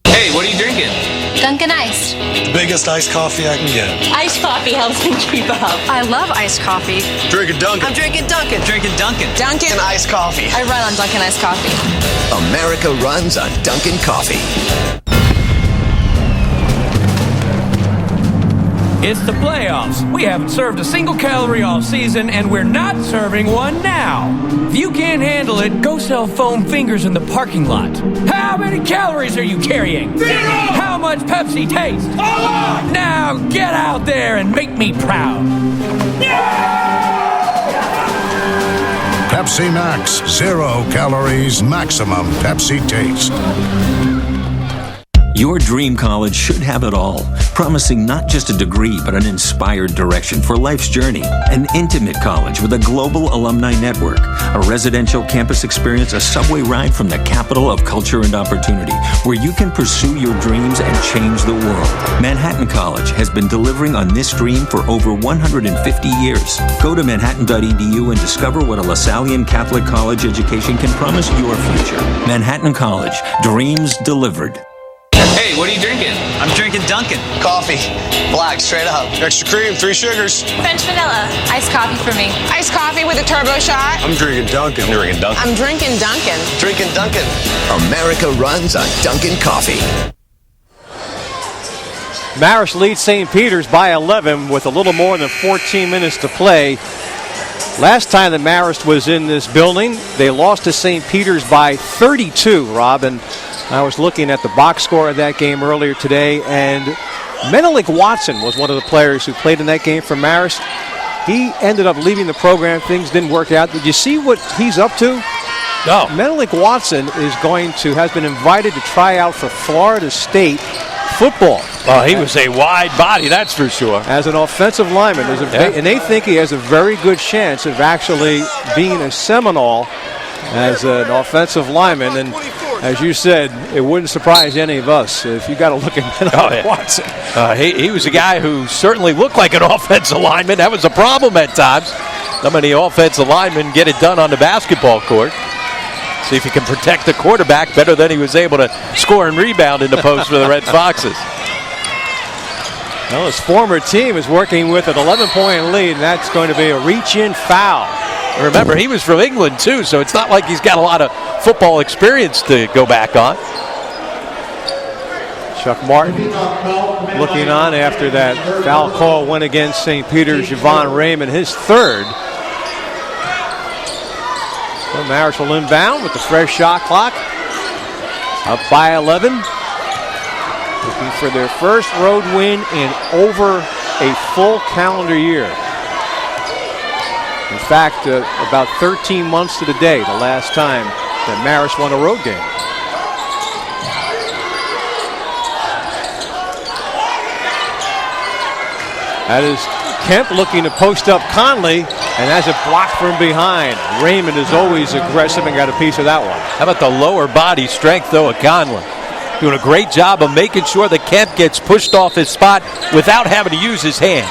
Hey, what are you drinking? Dunkin' Iced. The biggest iced coffee I can get. Iced coffee helps me keep up. I love iced coffee. Drinking Dunkin'. I'm drinking Dunkin'. Drinking Dunkin'. Dunkin' iced coffee. I run on Dunkin' iced coffee. America runs on Dunkin' coffee. It's the playoffs. We haven't served a single calorie all season, and we're not serving one now. If you can't handle it, go sell foam fingers in the parking lot. How many calories are you carrying? 0! How much Pepsi taste? A lot! Now get out there and make me proud. Pepsi Max, 0 calories, maximum Pepsi taste. Your dream college should have it all, promising not just a degree, but an inspired direction for life's journey. An intimate college with a global alumni network, a residential campus experience, a subway ride from the capital of culture and opportunity, where you can pursue your dreams and change the world. Manhattan College has been delivering on this dream for over 150 years. Go to manhattan.edu and discover what a LaSallian Catholic college education can promise your future. Manhattan College, dreams delivered. Hey, what are you drinking? I'm drinking Dunkin'. Coffee. Black, straight up. Extra cream, 3 sugars. French vanilla. Iced coffee for me. Iced coffee with a turbo shot. I'm drinking Dunkin'. I'm drinking Dunkin'. I'm drinking Dunkin'. Drinking Dunkin'. America runs on Dunkin' Coffee. Marist leads St. Peter's by 11 with a little more than 14 minutes to play. Last time that Marist was in this building, they lost to St. Peter's by 32, Rob. And I was looking at the box score of that game earlier today, and Menelik Watson was one of the players who played in that game for Marist. He ended up leaving the program. Things didn't work out. Did you see what he's up to? No. Menelik Watson has been invited to try out for Florida State football. Well, he was a wide body, that's for sure. As an offensive lineman, and they think he has a very good chance of actually being a Seminole as an offensive lineman. And as you said, it wouldn't surprise any of us if you got to look at Watson. He was a guy who certainly looked like an offensive lineman. That was a problem at times. Not many offensive linemen get it done on the basketball court. See if he can protect the quarterback better than he was able to score and rebound in the post for the Red Foxes. Well, his former team is working with an 11-point lead, and that's going to be a reach-in foul. Remember, he was from England, too, so it's not like he's got a lot of football experience to go back on. Chuck Martin looking on after that foul call went against St. Peter's. Javon Raymond, his third. So Marist will inbound with the fresh shot clock. Up by 11. Looking for their first road win in over a full calendar year. In fact, about 13 months to the day, the last time that Marist won a road game. That is Kemp looking to post up Conley, and has it blocked from behind. Raymond is always aggressive and got a piece of that one. How about the lower body strength, though, of Conley? Doing a great job of making sure that Kemp gets pushed off his spot without having to use his hands.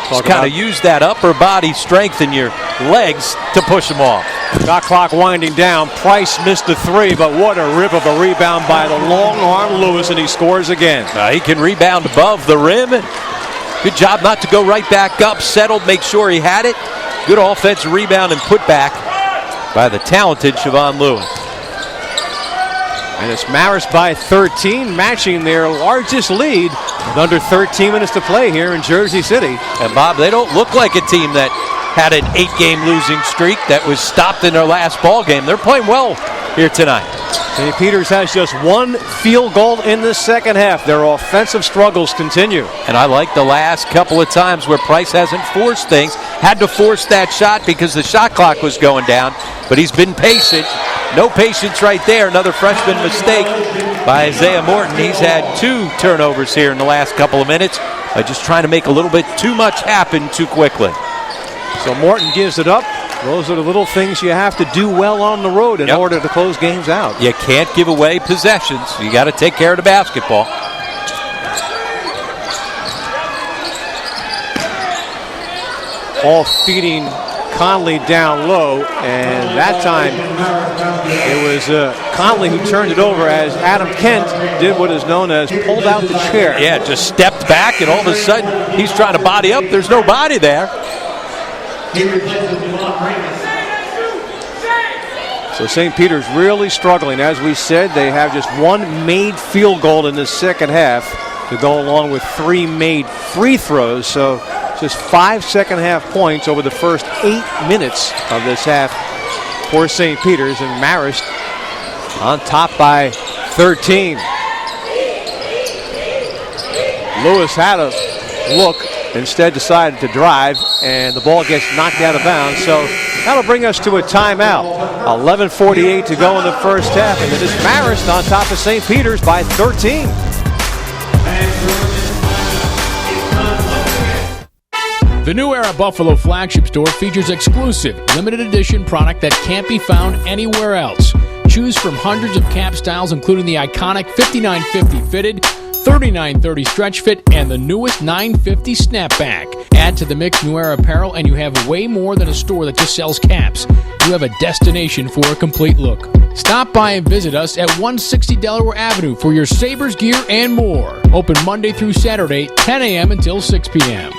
Just kind of use that upper body strength in your legs to push him off. Shot clock winding down. Price missed the three, but what a rip of a rebound by the long arm Lewis, and he scores again. He can rebound above the rim. Good job not to go right back up. Settled, make sure he had it. Good offensive rebound and put back by the talented Siobhan Lewis. And it's Marist by 13, matching their largest lead with under 13 minutes to play here in Jersey City. And Bob, they don't look like a team that had an 8-game losing streak that was stopped in their last ball game. They're playing well here tonight. St. Peter's has just one field goal in the second half. Their offensive struggles continue. And I like the last couple of times where Price hasn't forced things. Had to force that shot because the shot clock was going down, but he's been patient. No patience right there. Another freshman mistake by Isaiah Morton. He's had 2 turnovers here in the last couple of minutes by just trying to make a little bit too much happen too quickly. So Morton gives it up. Those are the little things you have to do well on the road in order to close games out. You can't give away possessions. You got to take care of the basketball. All feeding Conley down low, and that time it was Conley who turned it over as Adam Kent did what is known as pulled out the chair. Yeah, just stepped back, and all of a sudden he's trying to body up. There's no body there. So St. Peter's really struggling. As we said, they have just one made field goal in the second half. to go along with 3 made free throws. So just 5 second-half points over the first 8 minutes of this half for St. Peter's, and Marist on top by 13. Lewis had a look, instead decided to drive, and the ball gets knocked out of bounds. So that'll bring us to a timeout. 11:48 to go in the first half, and it is Marist on top of St. Peter's by 13. The New Era Buffalo flagship store features exclusive, limited edition product that can't be found anywhere else. Choose from hundreds of cap styles, including the iconic 5950 fitted, 3930 stretch fit, and the newest 950 snapback. Add to the mix New Era apparel, and you have way more than a store that just sells caps. You have a destination for a complete look. Stop by and visit us at 160 Delaware Avenue for your Sabres gear and more. Open Monday through Saturday, 10 a.m. until 6 p.m.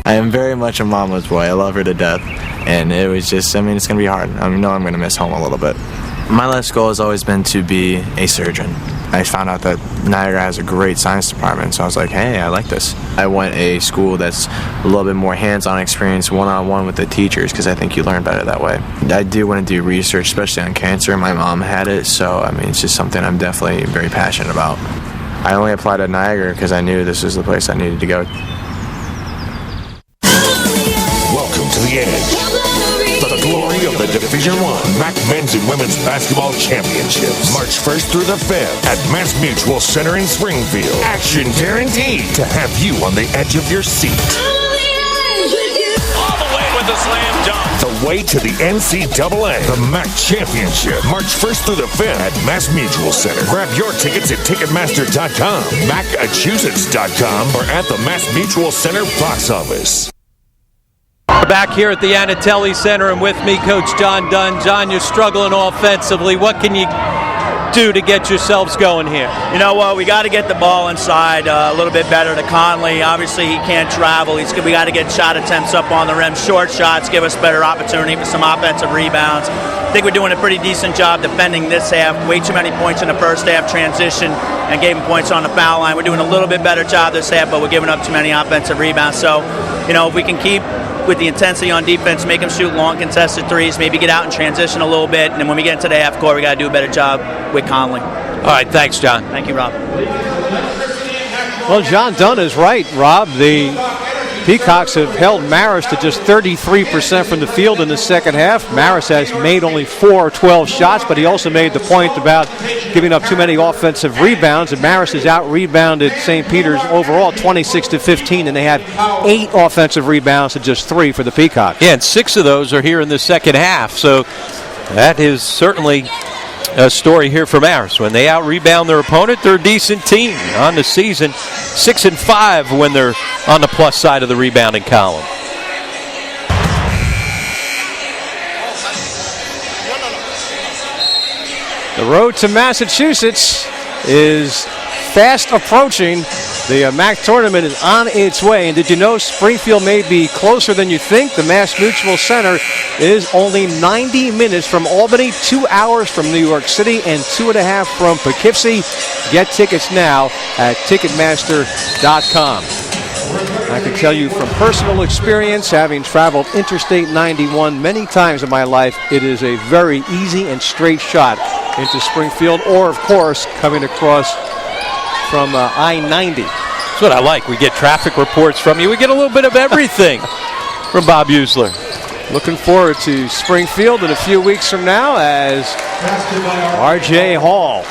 I am very much a mama's boy. I love her to death. And it was just, it's going to be hard. I know I'm going to miss home a little bit. My life's goal has always been to be a surgeon. I found out that Niagara has a great science department, so I was like, hey, I like this. I went a school that's a little bit more hands-on experience, one-on-one with the teachers, because I think you learn better that way. I do want to do research, especially on cancer. My mom had it, so it's just something I'm definitely very passionate about. I only applied at Niagara because I knew this was the place I needed to go. Welcome to the Edge. For the glory of the Division I MAC Men's and Women's Basketball Championships. March 1st through the 5th at Mass Mutual Center in Springfield. Action guaranteed to have you on the edge of your seat. All the way with the slam dunk. The way to the NCAA. The MAC Championship. March 1st through the 5th at Mass Mutual Center. Grab your tickets at Ticketmaster.com, Massachusetts.com, or at the Mass Mutual Center box office. We're back here at the Anatelli Center, and with me, Coach John Dunn. John, you're struggling offensively. What can you do to get yourselves going here? You know what? We got to get the ball inside a little bit better to Conley. Obviously, he can't travel. We got to get shot attempts up on the rim. Short shots give us better opportunity for some offensive rebounds. I think we're doing a pretty decent job defending this half. Way too many points in the first half, transition, and gave them points on the foul line. We're doing a little bit better job this half, but we're giving up too many offensive rebounds. So, if we can keep with the intensity on defense, make them shoot long contested threes, maybe get out and transition a little bit, and then when we get into the half court, we got to do a better job with Conley. All right, thanks, John. Thank you, Rob. Well, John Dunn is right, Rob. The Peacocks have held Marist to just 33% from the field in the second half. Marist has made only 4 or 12 shots, but he also made the point about giving up too many offensive rebounds, and Marist has out-rebounded St. Peter's overall 26-15, and they had 8 offensive rebounds to just 3 for the Peacocks. Yeah, and 6 of those are here in the second half, so that is certainly a story here for Marist. When they out-rebound their opponent, they're a decent team on the season. 6-5 when they're on the plus side of the rebounding column. The road to Massachusetts is fast approaching. The MAC tournament is on its way. And did you know Springfield may be closer than you think? The Mass Mutual Center is only 90 minutes from Albany, 2 hours from New York City, and 2.5 from Poughkeepsie. Get tickets now at Ticketmaster.com. I can tell you from personal experience, having traveled Interstate 91 many times in my life, it is a very easy and straight shot into Springfield, or, of course, coming across from I-90. That's what I like. We get traffic reports from you. We get a little bit of everything from Bob Usler. Looking forward to Springfield in a few weeks from now as R.J. Hall.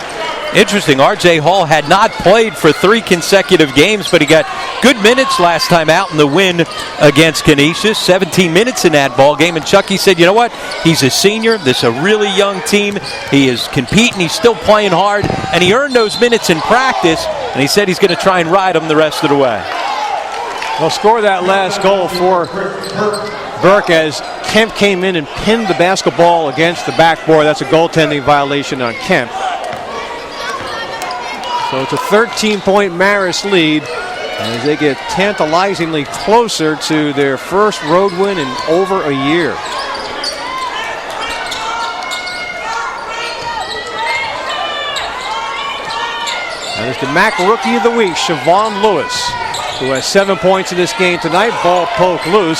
Interesting, R.J. Hall had not played for 3 consecutive games, but he got good minutes last time out in the win against Canisius. 17 minutes in that ball game, and Chucky said, you know what? He's a senior. This is a really young team. He is competing. He's still playing hard, and he earned those minutes in practice, and he said he's going to try and ride them the rest of the way. Well, score that last goal for Burke as Kemp came in and pinned the basketball against the backboard. That's a goaltending violation on Kemp. So it's a 13-point Marist lead as they get tantalizingly closer to their first road win in over a year. That is the MAC Rookie of the Week, Siobhan Lewis, who has 7 points in this game tonight. Ball poked loose.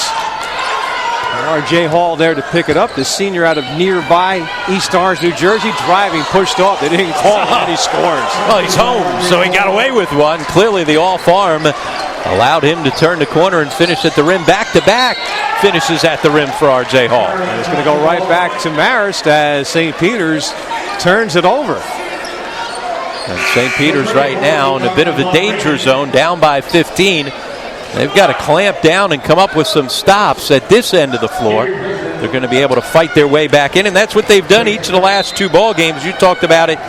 R.J. Hall there to pick it up. The senior out of nearby East Orange, New Jersey, driving, pushed off. They didn't call him, and he scores. Well, he's home, so he got away with one. Clearly the off-arm allowed him to turn the corner and finish at the rim. Back-to-back finishes at the rim for R.J. Hall. And it's going to go right back to Marist as St. Peter's turns it over. And St. Peter's right now in a bit of a danger zone, down by 15. They've got to clamp down and come up with some stops at this end of the floor. They're going to be able to fight their way back in, and that's what they've done each of the last 2 ball games. You talked about it,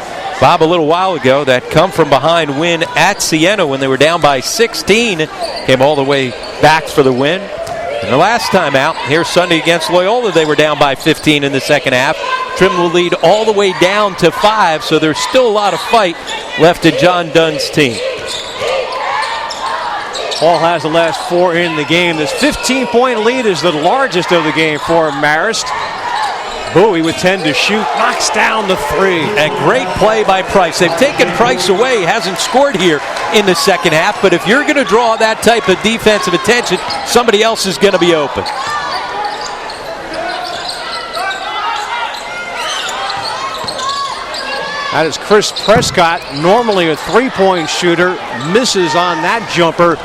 Bob, a little while ago. That come from behind win at Siena when they were down by 16 came all the way back for the win. And the last time out, here Sunday against Loyola, they were down by 15 in the second half. Trim the lead all the way down to 5, so there's still a lot of fight left in John Dunn's team. Hall has the last 4 in the game. This 15-point lead is the largest of the game for Marist. Bowie with 10 to shoot, knocks down the 3. And great play by Price. They've taken Price away, hasn't scored here in the second half, but if you're going to draw that type of defensive attention, somebody else is going to be open. That is Chris Prescott, normally a 3-point shooter, misses on that jumper.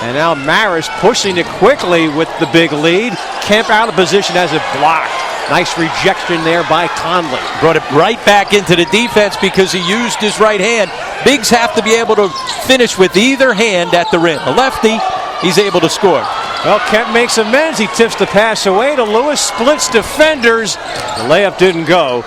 And now Marist pushing it quickly with the big lead. Kemp out of position as it blocked. Nice rejection there by Conley. Brought it right back into the defense because he used his right hand. Bigs have to be able to finish with either hand at the rim. A lefty, he's able to score. Well, Kemp makes amends. He tips the pass away to Lewis, splits defenders. The layup didn't go.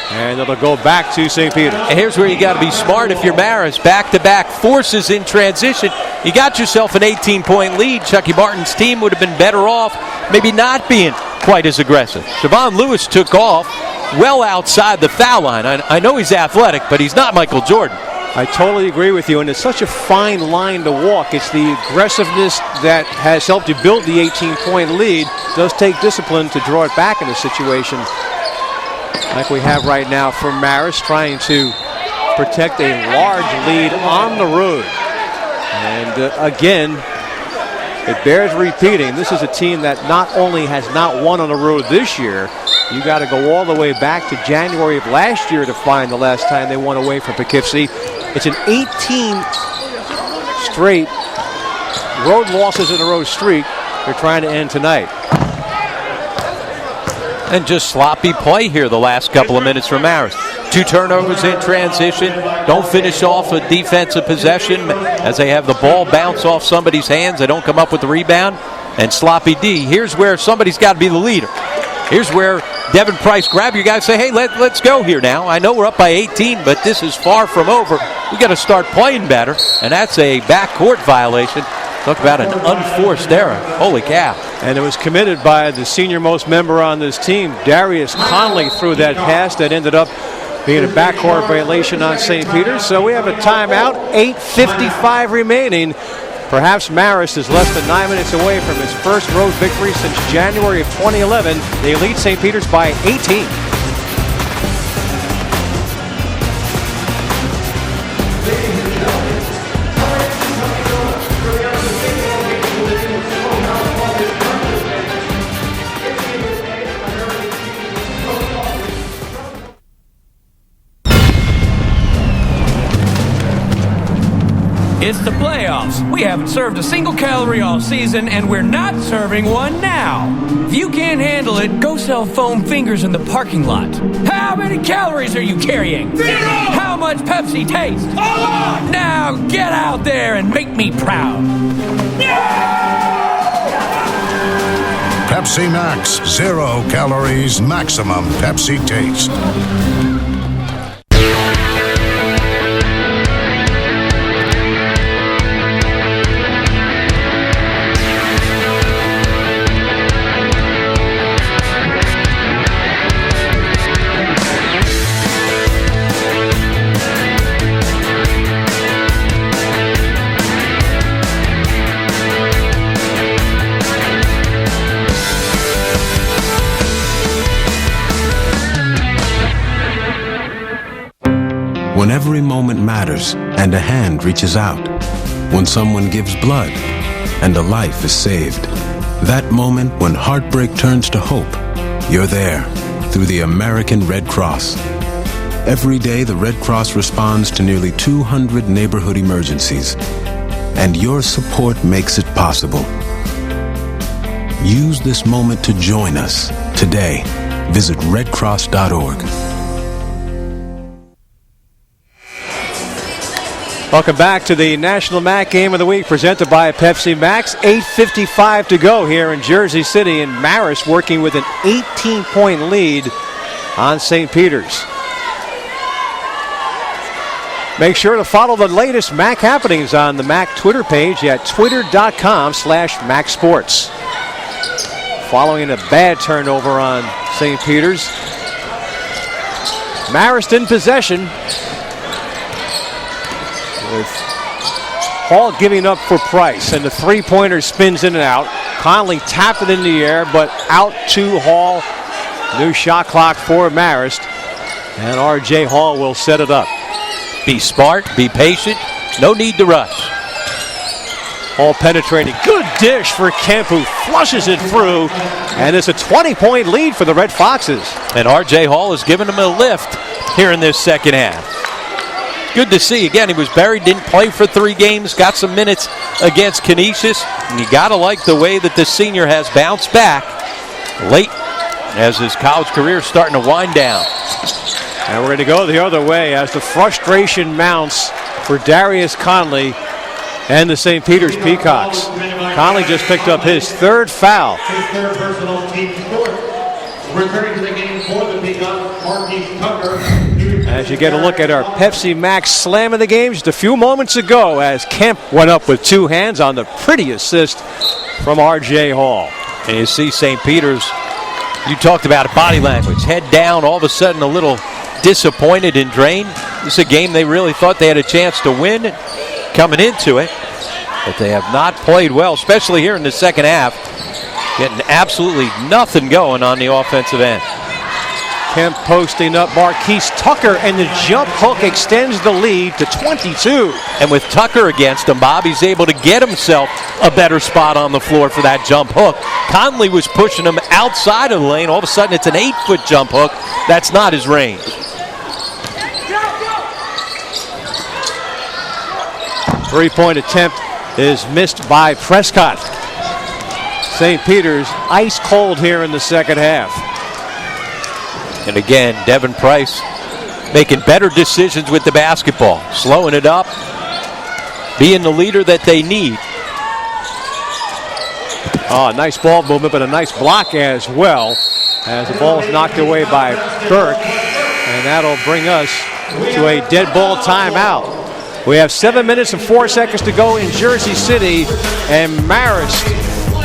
And it'll go back to St. Peter. And here's where you got to be smart if you're Marist. Back-to-back forces in transition. You got yourself an 18-point lead. Chucky Martin's team would have been better off maybe not being quite as aggressive. Siobhan Lewis took off well outside the foul line. I know he's athletic, but he's not Michael Jordan. I totally agree with you, and it's such a fine line to walk. It's the aggressiveness that has helped you build the 18-point lead. It does take discipline to draw it back in a situation like we have right now for Marist, trying to protect a large lead on the road. And again, it bears repeating. This is a team that not only has not won on the road this year, you got to go all the way back to January of last year to find the last time they won away from Poughkeepsie. It's an 18 straight road losses in a row streak they're trying to end tonight. And just sloppy play here the last couple of minutes from Marist. 2 turnovers in transition. Don't finish off a defensive possession as they have the ball bounce off somebody's hands. They don't come up with the rebound. And sloppy D. Here's where somebody's got to be the leader. Here's where Devin Price grab your guy and say, hey, let's go here now. I know we're up by 18, but this is far from over. We got to start playing better. And that's a backcourt violation. Talk about an unforced error. Holy cow. And it was committed by the senior-most member on this team, Darius Conley, threw that pass that ended up being a backcourt violation on St. Peter's. So we have a timeout, 8:55 remaining. Perhaps Marist is less than 9 minutes away from his first road victory since January of 2011. They lead St. Peter's by 18. It's the playoffs. We haven't served a single calorie all season, and we're not serving one now. If you can't handle it, go sell foam fingers in the parking lot. How many calories are you carrying? 0! How much Pepsi tastes? A lot! Now get out there and make me proud. Pepsi Max, 0 calories, maximum Pepsi taste. moment matters and a hand reaches out. When someone gives blood and a life is saved. That moment when heartbreak turns to hope. You're there through the American Red Cross. Every day, the Red Cross responds to nearly 200 neighborhood emergencies. And your support makes it possible. Use this moment to join us today. Visit redcross.org. Welcome back to the National Mac Game of the Week presented by Pepsi Max. 8:55 to go here in Jersey City, and Marist working with an 18-point lead on St. Peter's. Make sure to follow the latest MAC happenings on the MAC Twitter page at twitter.com/MacSports. Following a bad turnover on St. Peter's. Marist in possession, with Hall giving up for Price, and the three-pointer spins in and out. Conley tapped it in the air, but out to Hall. New shot clock for Marist, and R.J. Hall will set it up. Be smart, be patient, no need to rush. Hall penetrating, good dish for Kemp, who flushes it through, and it's a 20-point lead for the Red Foxes. And R.J. Hall has given him a lift here in this second half. Good to see. Again, he was buried, didn't play for 3 games, got some minutes against Canisius, and you got to like the way that this senior has bounced back late as his college career is starting to wind down. And we're going to go the other way as the frustration mounts for Darius Conley and the St. Peter's Peacocks. Conley just picked up his 3rd foul. His 3rd personal, team 4th. Returning to the game for the Peacocks, Marquise Tucker. As you get a look at our Pepsi Max slam of the game just a few moments ago, as Kemp went up with 2 hands on the pretty assist from R.J. Hall. And you see St. Peter's, you talked about it, body language, head down, all of a sudden a little disappointed and drained. This is a game they really thought they had a chance to win coming into it, but they have not played well, especially here in the second half. Getting absolutely nothing going on the offensive end. Kemp posting up Marquise Tucker, and the jump hook extends the lead to 22. And with Tucker against him, Bobby's able to get himself a better spot on the floor for that jump hook. Conley was pushing him outside of the lane. All of a sudden, it's an 8-foot jump hook. That's not his range. Three-point attempt is missed by Prescott. St. Peter's ice cold here in the second half. And again, Devin Price making better decisions with the basketball, slowing it up, being the leader that they need. Oh, nice ball movement, but a nice block as well, as the ball is knocked away by Burke, and that'll bring us to a dead ball timeout. We have 7 minutes and 4 seconds to go in Jersey City, and Marist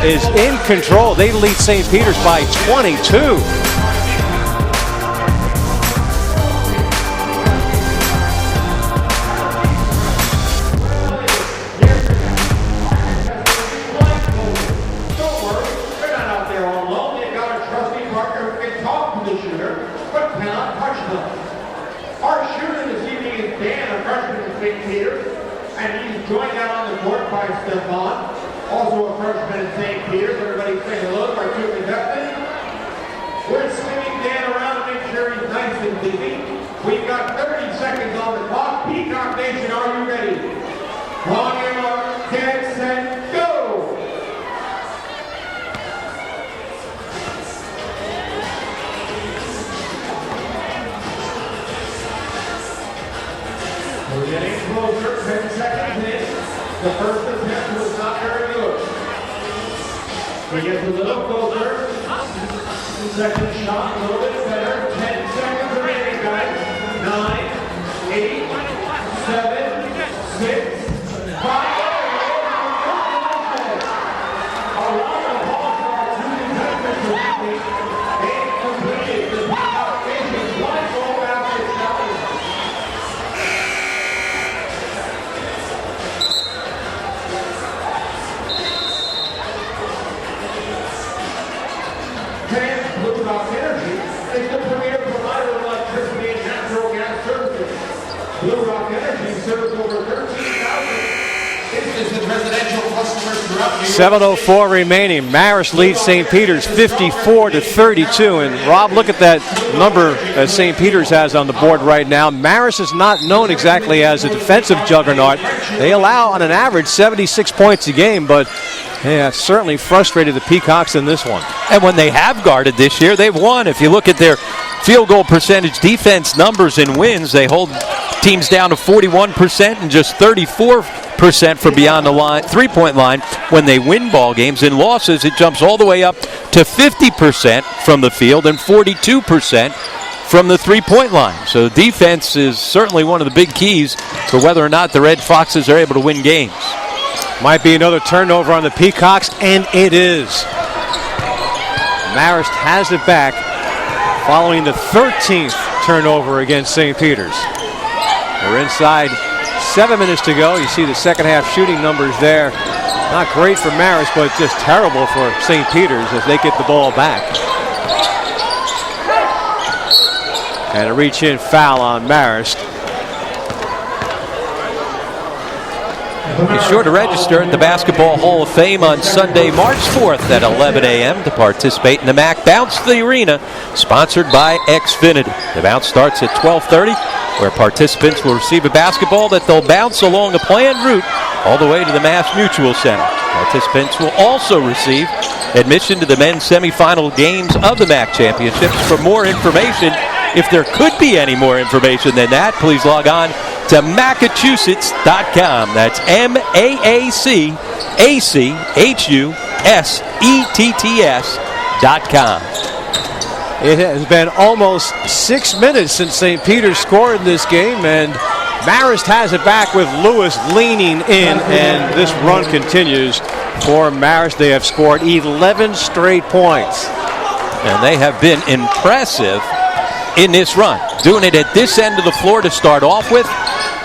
is in control. They lead St. Peter's by 22. Also a freshman in St. Peter's. Everybody say hello to our 2 contestants. We're swinging Dan around to make sure he's nice and busy. We've got 30 seconds on the clock. Peacock Nation, are you ready? On your mark, get set, go! We're getting closer, 10 seconds in. The first attempt was not very good. We get a little closer. Second shot, a little bit better. 10 seconds remaining, guys. 9, 8, 7, 6, 5. A round of applause for our 2 contestants for evening. And completed the Peacock Nation blindfold basket challenge. Blue Rock Energy is and residential customers throughout New York. 7:04 remaining. Marist leads St. Peter's 54-32. And Rob, look at that number that St. Peter's has on the board right now. Marist is not known exactly as a defensive juggernaut. They allow on an average 76 points a game, but they have certainly frustrated the Peacocks in this one. And when they have guarded this year, they've won. If you look at their field goal percentage defense numbers and wins, they hold teams down to 41% and just 34% for beyond the line, three-point line when they win ball games. In losses, it jumps all the way up to 50% from the field and 42% from the three-point line. So defense is certainly one of the big keys for whether or not the Red Foxes are able to win games. Might be another turnover on the Peacocks, and it is. Marist has it back following the 13th turnover against St. Peter's. We're inside 7 minutes to go. You see the second half shooting numbers there. Not great for Marist, but just terrible for St. Peter's as they get the ball back. And a reach-in foul on Marist. Be sure to register at the Basketball Hall of Fame on Sunday, March 4th at 11 a.m. to participate in the MAC Bounce to the Arena, sponsored by Xfinity. The bounce starts at 12:30, where participants will receive a basketball that they'll bounce along a planned route all the way to the Mass Mutual Center. Participants will also receive admission to the men's semifinal games of the MAC Championships. For more information, if there could be any more information than that, please log on to Massachusetts.com. That's MAACACHUSETTS.com. It has been almost 6 minutes since St. Peter's scored in this game, and Marist has it back with Lewis leaning in, and this run continues for Marist. They have scored 11 straight points. And they have been impressive in this run. Doing it at this end of the floor to start off with,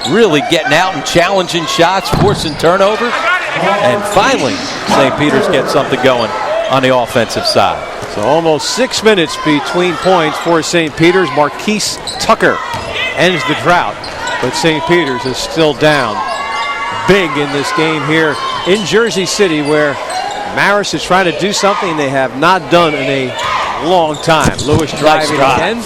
really getting out and challenging shots, forcing turnover, and finally St. Peter's gets something going on the offensive side. So almost 6 minutes between points for St. Peter's. Marquise Tucker ends the drought, but St. Peter's is still down big in this game here in Jersey City, where Marist is trying to do something they have not done in a long time. Lewis driving again.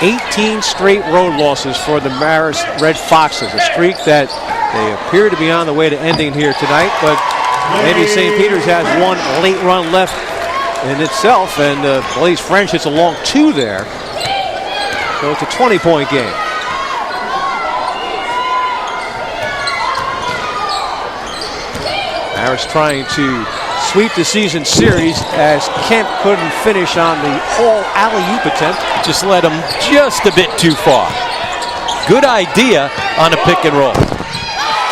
18 straight road losses for the Marist Red Foxes, a streak that they appear to be on the way to ending here tonight, but maybe St. Peter's has one late run left in itself, and Blaise French hits a long two there. So it's a 20-point game. Marist trying to sweep the season series as Kemp couldn't finish on the all alley-oop attempt. Just led him just a bit too far. Good idea on a pick and roll.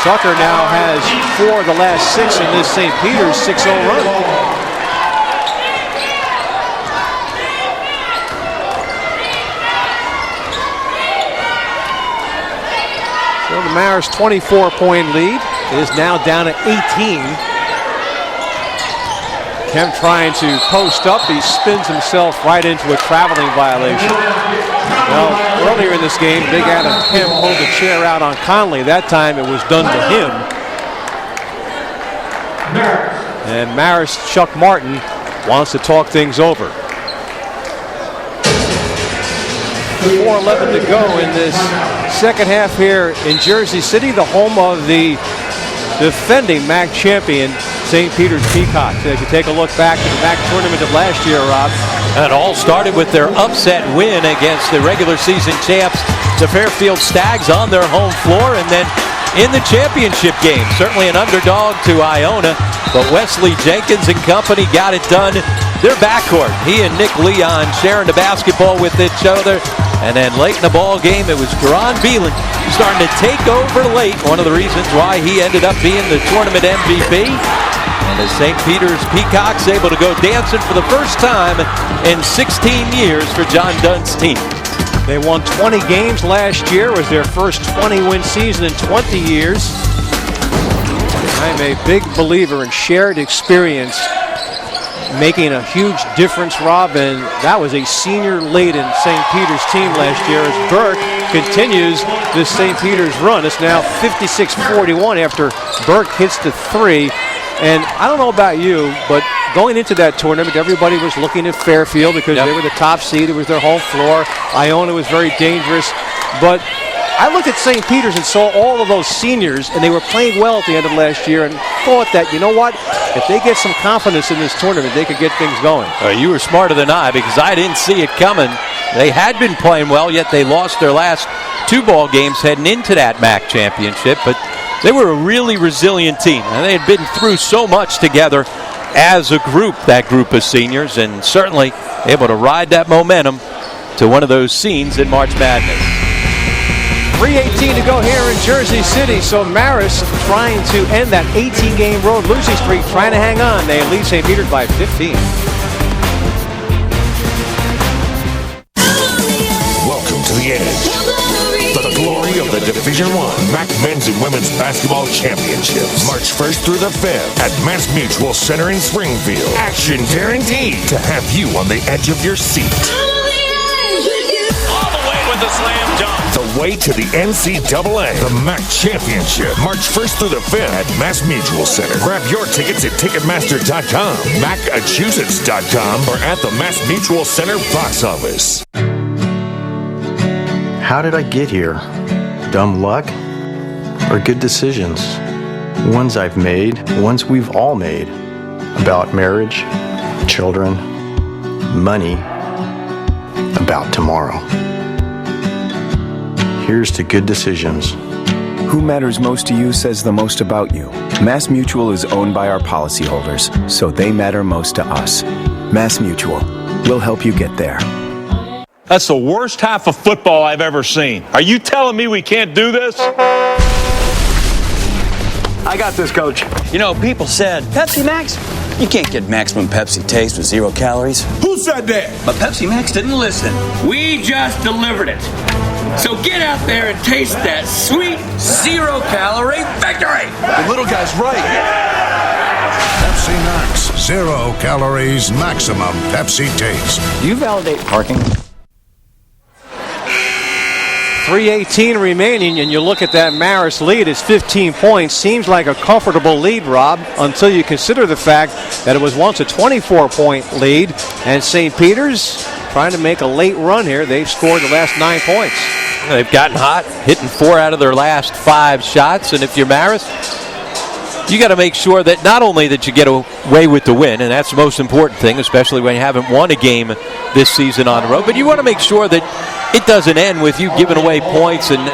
Tucker now has 4 of the last 6 in this St. Peter's 6-0 run. So the Marist 24-point lead is now down to 18. Kemp trying to post up. He spins himself right into a traveling violation. Well, earlier in this game, Big Adam Kemp pulled the chair out on Conley. That time it was done to him. And Marist Chuck Martin wants to talk things over. 4:11 to go in this second half here in Jersey City, the home of the defending MAC champion St. Peter's Peacocks. As you take a look back to the MAC tournament of last year, Rob. And it all started with their upset win against the regular season champs, the Fairfield Stags, on their home floor, and then in the championship game, certainly an underdog to Iona, but Wesley Jenkins and company got it done. Their backcourt, he and Nick Leon sharing the basketball with each other. And then late in the ball game, it was Deron Beelan starting to take over late. One of the reasons why he ended up being the tournament MVP. And the St. Peter's Peacocks able to go dancing for the first time in 16 years for John Dunn's team. They won 20 games last year. It was their first 20-win season in 20 years. I'm a big believer in shared experience making a huge difference, Rob, and that was a senior-laden St. Peter's team last year as Burke continues this St. Peter's run. It's now 56-41 after Burke hits the 3. And I don't know about you, but going into that tournament, everybody was looking at Fairfield because they were the top seed. It was their home floor. Iona was very dangerous. But I looked at St. Peter's and saw all of those seniors, and they were playing well at the end of last year, and thought that, you know what, if they get some confidence in this tournament, they could get things going. You were smarter than I, because I didn't see it coming. They had been playing well, yet they lost their last 2 ball games heading into that MAC championship, but they were a really resilient team, and they had been through so much together as a group, that group of seniors, and certainly able to ride that momentum to one of those scenes in March Madness. 3:18 to go here in Jersey City, so Marist trying to end that 18-game road losing streak, trying to hang on. They lead St. Peter's by 15. Welcome to the edge. For the glory of the Division I MAC Men's and Women's Basketball Championships. March 1st through the 5th at Mass Mutual Center in Springfield. Action guaranteed to have you on the edge of your seat. All the way with a slam dunk. The way to the NCAA, the MAC Championship. March 1st through the 5th at Mass Mutual Center. Grab your tickets at Ticketmaster.com, Massachusetts.com, or at the Mass Mutual Center box office. How did I get here? Dumb luck? Or good decisions? Ones I've made, ones we've all made. About marriage, children, money, about tomorrow. Here's to good decisions. Who matters most to you says the most about you. Mass Mutual is owned by our policyholders, so they matter most to us. Mass Mutual. We'll help you get there. That's the worst half of football I've ever seen. Are you telling me we can't do this? I got this, Coach. You know, people said, Pepsi Max? You can't get maximum Pepsi taste with 0 calories. Who said that? But Pepsi Max didn't listen. We just delivered it. So get out there and taste that sweet 0-calorie victory. The little guy's right. Pepsi Max, 0 calories, maximum Pepsi taste. Do you validate parking? 3:18 remaining, and you look at that Marist lead, it's 15 points. Seems like a comfortable lead, Rob, until you consider the fact that it was once a 24-point lead, and St. Peter's trying to make a late run here. They've scored the last 9 points. They've gotten hot, hitting 4 out of their last 5 shots, and if you're Marist, you got to make sure that not only that you get away with the win, and that's the most important thing, especially when you haven't won a game this season on the road, but you want to make sure that it doesn't end with you giving away points, and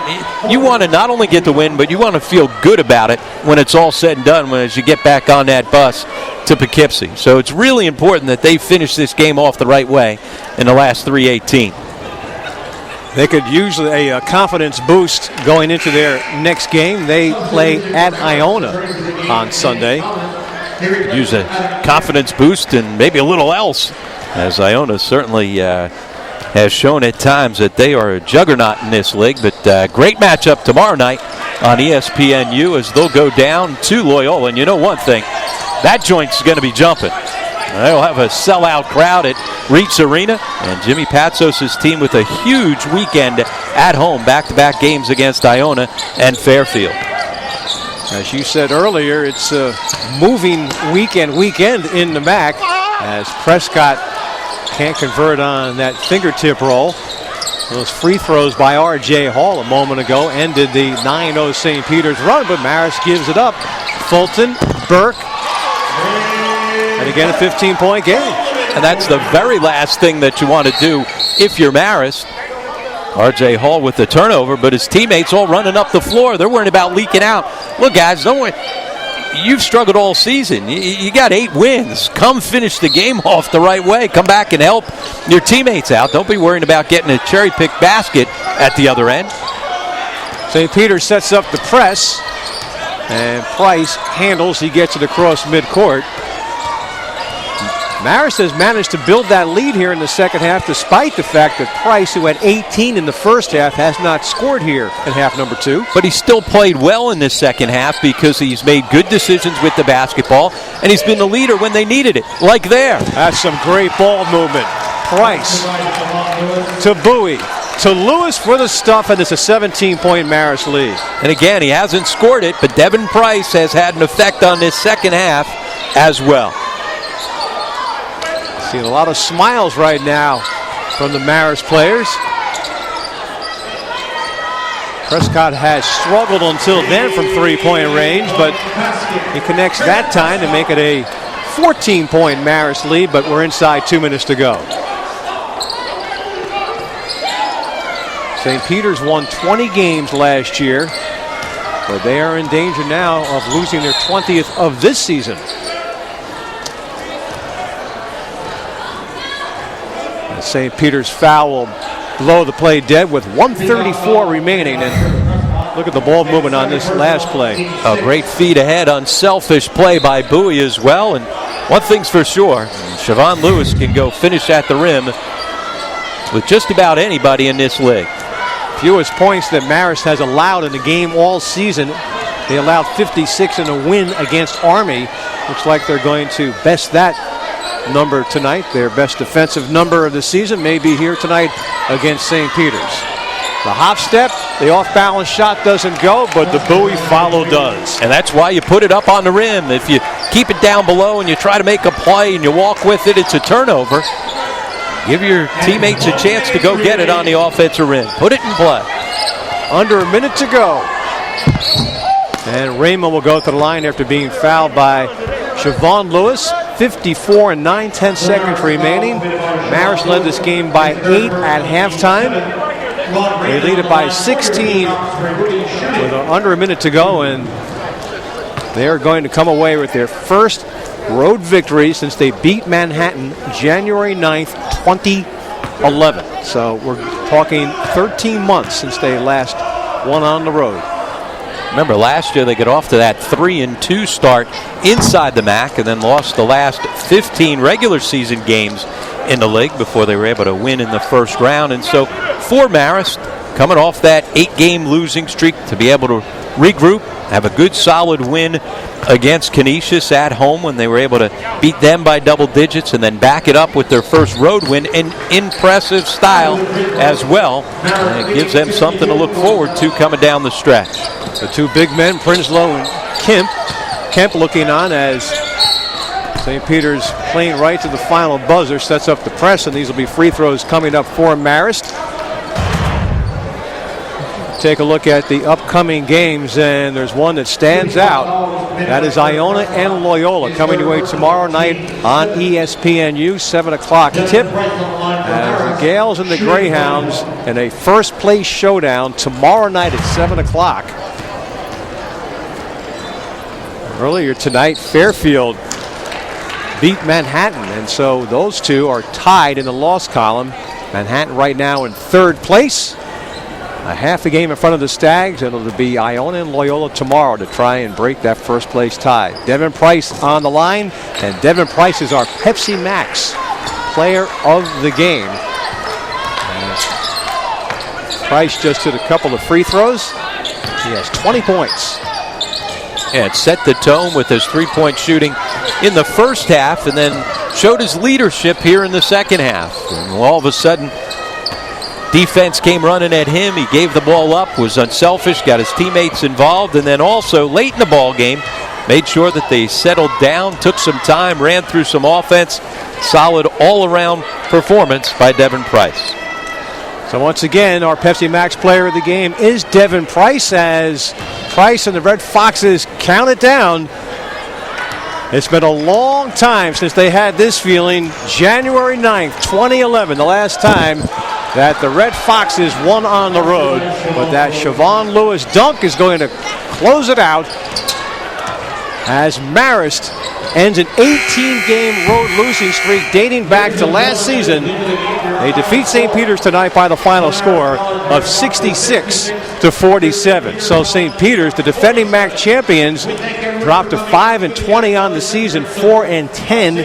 you want to not only get the win, but you want to feel good about it when it's all said and done, as you get back on that bus to Poughkeepsie. So it's really important that they finish this game off the right way in the last 3:18. They could use a confidence boost going into their next game. They play at Iona on Sunday. Use a confidence boost and maybe a little else, as Iona certainly has shown at times that they are a juggernaut in this league. But great matchup tomorrow night on ESPNU as they'll go down to Loyola. And you know one thing, that joint's going to be jumping. They'll have a sellout crowd at Reitz Arena, and Jimmy Patsos' team with a huge weekend at home, back-to-back games against Iona and Fairfield. As you said earlier, it's a moving weekend in the MAC as Prescott can't convert on that fingertip roll. Those free throws by R.J. Hall a moment ago ended the 9-0 St. Peter's run, but Marist gives it up. Fulton, Burke, and again a 15-point game. And that's the very last thing that you want to do if you're Marist. R.J. Hall with the turnover, but his teammates all running up the floor. They're worried about leaking out. Look, guys, don't worry. You've struggled all season. You got 8 wins. Come finish the game off the right way. Come back and help your teammates out. Don't be worrying about getting a cherry-picked basket at the other end. St. Peter sets up the press, and Price handles. He gets it across midcourt. Marist has managed to build that lead here in the second half, despite the fact that Price, who had 18 in the first half, has not scored here in half number 2. But he still played well in this second half because he's made good decisions with the basketball, and he's been the leader when they needed it, like there. That's some great ball movement. Price to Bowie to Lewis for the stuff, and it's a 17-point Marist lead. And again, he hasn't scored it, but Devin Price has had an effect on this second half as well. Seeing a lot of smiles right now from the Marist players. Prescott has struggled until then from three-point range, but he connects that time to make it a 14-point Marist lead, but we're inside 2 minutes to go. St. Peter's won 20 games last year, but they are in danger now of losing their 20th of this season. St. Peter's foul will blow the play dead with 1:34 remaining. And look at the ball movement on this last play. A great feed ahead, unselfish play by Bowie as well. And one thing's for sure, Siobhan Lewis can go finish at the rim with just about anybody in this league. Fewest points that Marist has allowed in the game all season. They allowed 56 in a win against Army. Looks like they're going to best that number tonight. Their best defensive number of the season may be here tonight against St. Peter's. The hop step, the off-balance shot doesn't go, but the Bowie follow does. And that's why you put it up on the rim. If you keep it down below and you try to make a play and you walk with it, it's a turnover. Give your teammates a chance to go get it on the offensive rim. Put it in play. Under a minute to go. And Raymond will go to the line after being fouled by Siobhan Lewis. 54 and 9/10 seconds remaining. Marist led this game by 8 at halftime. They lead it by 16 with under a minute to go, and they are going to come away with their first road victory since they beat Manhattan January 9th, 2011. So we're talking 13 months since they last won on the road. Remember, last year they got off to that 3-2 start inside the MAC and then lost the last 15 regular season games in the league before they were able to win in the first round. And so for Marist, coming off that 8-game losing streak, to be able to regroup, have a good solid win against Canisius at home when they were able to beat them by double digits and then back it up with their first road win in impressive style as well. And it gives them something to look forward to coming down the stretch. The two big men, Prinsloo and Kemp. Kemp looking on as St. Peter's playing right to the final buzzer, sets up the press, and these will be free throws coming up for Marist. Take a look at the upcoming games, and there's one that stands out. That is Iona and Loyola coming your way tomorrow night on ESPNU, 7 o'clock tip. As the Gales and the Greyhounds in a first-place showdown tomorrow night at 7 o'clock. Earlier tonight, Fairfield beat Manhattan, and so those two are tied in the loss column. Manhattan right now in third place. A half a game in front of the Stags. It'll be Iona and Loyola tomorrow to try and break that first place tie. Devin Price on the line, and Devin Price is our Pepsi Max player of the game. And Price just hit a couple of free throws. He has 20 points. Yeah, it set the tone with his three-point shooting in the first half and then showed his leadership here in the second half. And all of a sudden, defense came running at him. He gave the ball up, was unselfish, got his teammates involved, and then also late in the ball game made sure that they settled down, took some time, ran through some offense. Solid all-around performance by Devin Price. So once again, our Pepsi Max player of the game is Devin Price, as Price and the Red Foxes count it down. It's been a long time since they had this feeling. January 9th, 2011, the last time that the Red Foxes won on the road. But that Siobhan Lewis dunk is going to close it out as Marist ends an 18-game road losing streak dating back to last season. They defeat St. Peter's tonight by the final score of 66-47. So St. Peter's, the defending MAC champions, dropped to 5-20 on the season, 4-10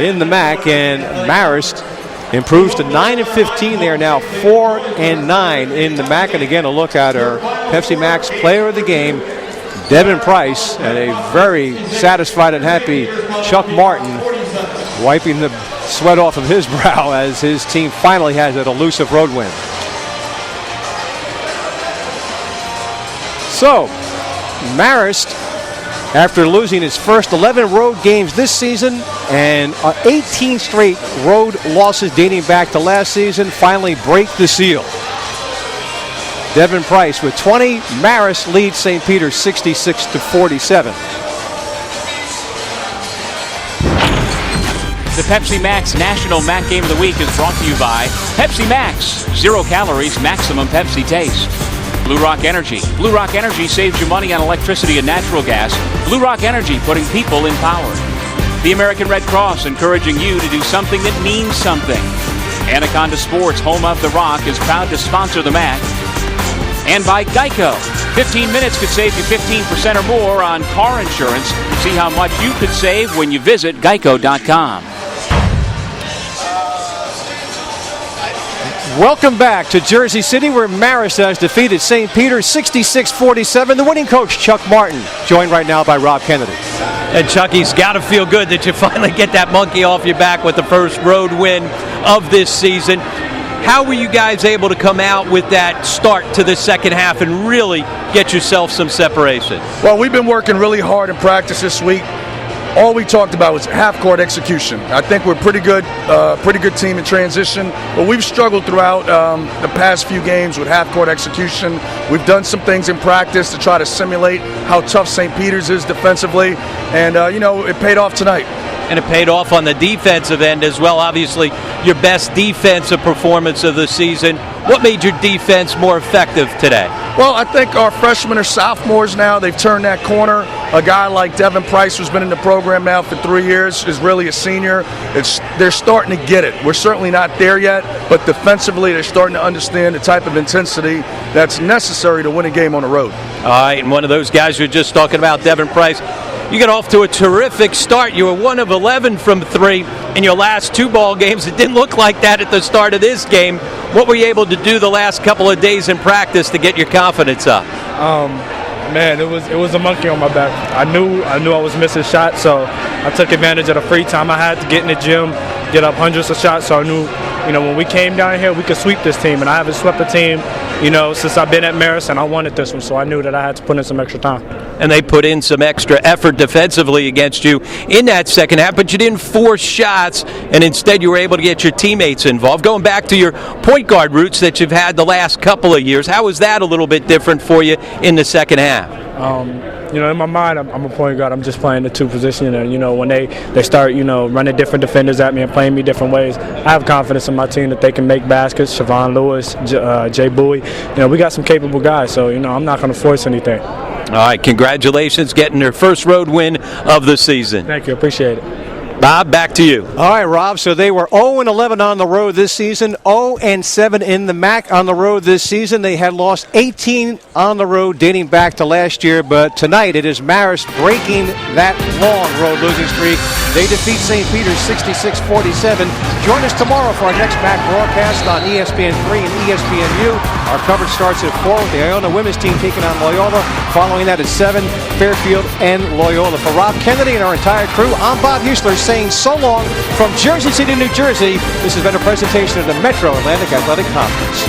in the MAC, and Marist improves to 9-15. They are now 4-9 in the MAC. And again, a look at our Pepsi Max player of the game, Devin Price, and a very satisfied and happy Chuck Martin wiping the sweat off of his brow as his team finally has an elusive road win. So, Marist, after losing his first 11 road games this season and 18 straight road losses dating back to last season, finally break the seal. Devin Price with 20. Marist leads St. Peter's 66-47. The Pepsi Max National Mac Game of the Week is brought to you by Pepsi Max. 0 calories, maximum Pepsi taste. Blue Rock Energy. Blue Rock Energy saves you money on electricity and natural gas. Blue Rock Energy, putting people in power. The American Red Cross, encouraging you to do something that means something. Anaconda Sports, home of The Rock, is proud to sponsor the MAC. And by Geico. 15 minutes could save you 15% or more on car insurance. See how much you could save when you visit geico.com. Welcome back to Jersey City, where Marist has defeated St. Peter's 66-47. The winning coach, Chuck Martin, joined right now by Rob Kennedy. And Chucky's got to feel good that you finally get that monkey off your back with the first road win of this season. How were you guys able to come out with that start to the second half and really get yourself some separation? Well, we've been working really hard in practice this week. All we talked about was half-court execution. I think we're pretty good team in transition, but we've struggled throughout the past few games with half-court execution. We've done some things in practice to try to simulate how tough St. Peter's is defensively, and it paid off tonight. And it paid off on the defensive end as well. Obviously, your best defensive performance of the season. What made your defense more effective today? Well, I think our freshmen are sophomores now. They've turned that corner. A guy like Devin Price, who's been in the program now for 3 years, is really a senior. They're starting to get it. We're certainly not there yet, but defensively they're starting to understand the type of intensity that's necessary to win a game on the road. All right, and one of those guys you're just talking about, Devin Price, you got off to a terrific start. You were 1 of 11 from 3 in your last 2 ball games. It didn't look like that at the start of this game. What were you able to do the last couple of days in practice to get your confidence up? Man, it was a monkey on my back. I knew I was missing shots, so I took advantage of the free time I had to get in the gym, get up hundreds of shots. So I knew, when we came down here, we could sweep this team, and I haven't swept a team, since I've been at Marist, and I wanted this one, so I knew that I had to put in some extra time. And they put in some extra effort defensively against you in that second half, but you didn't force shots, and instead you were able to get your teammates involved. Going back to your point guard roots that you've had the last couple of years, how was that a little bit different for you in the second half? In my mind, I'm a point guard. I'm just playing the 2 position. And, when they start, running different defenders at me and playing me different ways, I have confidence in my team that they can make baskets. Siobhan Lewis, Jay Bowie. We got some capable guys, so, I'm not going to force anything. All right, congratulations getting their first road win of the season. Thank you, appreciate it. Bob, back to you. All right, Rob, so they were 0-11 on the road this season, 0-7 in the MAC on the road this season. They had lost 18 on the road dating back to last year, but tonight it is Marist breaking that long road losing streak. They defeat St. Peter's 66-47. Join us tomorrow for our next MAC broadcast on ESPN3 and ESPNU. Our coverage starts at 4 with the Iona women's team taking on Loyola. Following that at 7, Fairfield and Loyola. For Rob Kennedy and our entire crew, I'm Bob Husler saying so long from Jersey City, New Jersey. This has been a presentation of the Metro Atlantic Athletic Conference.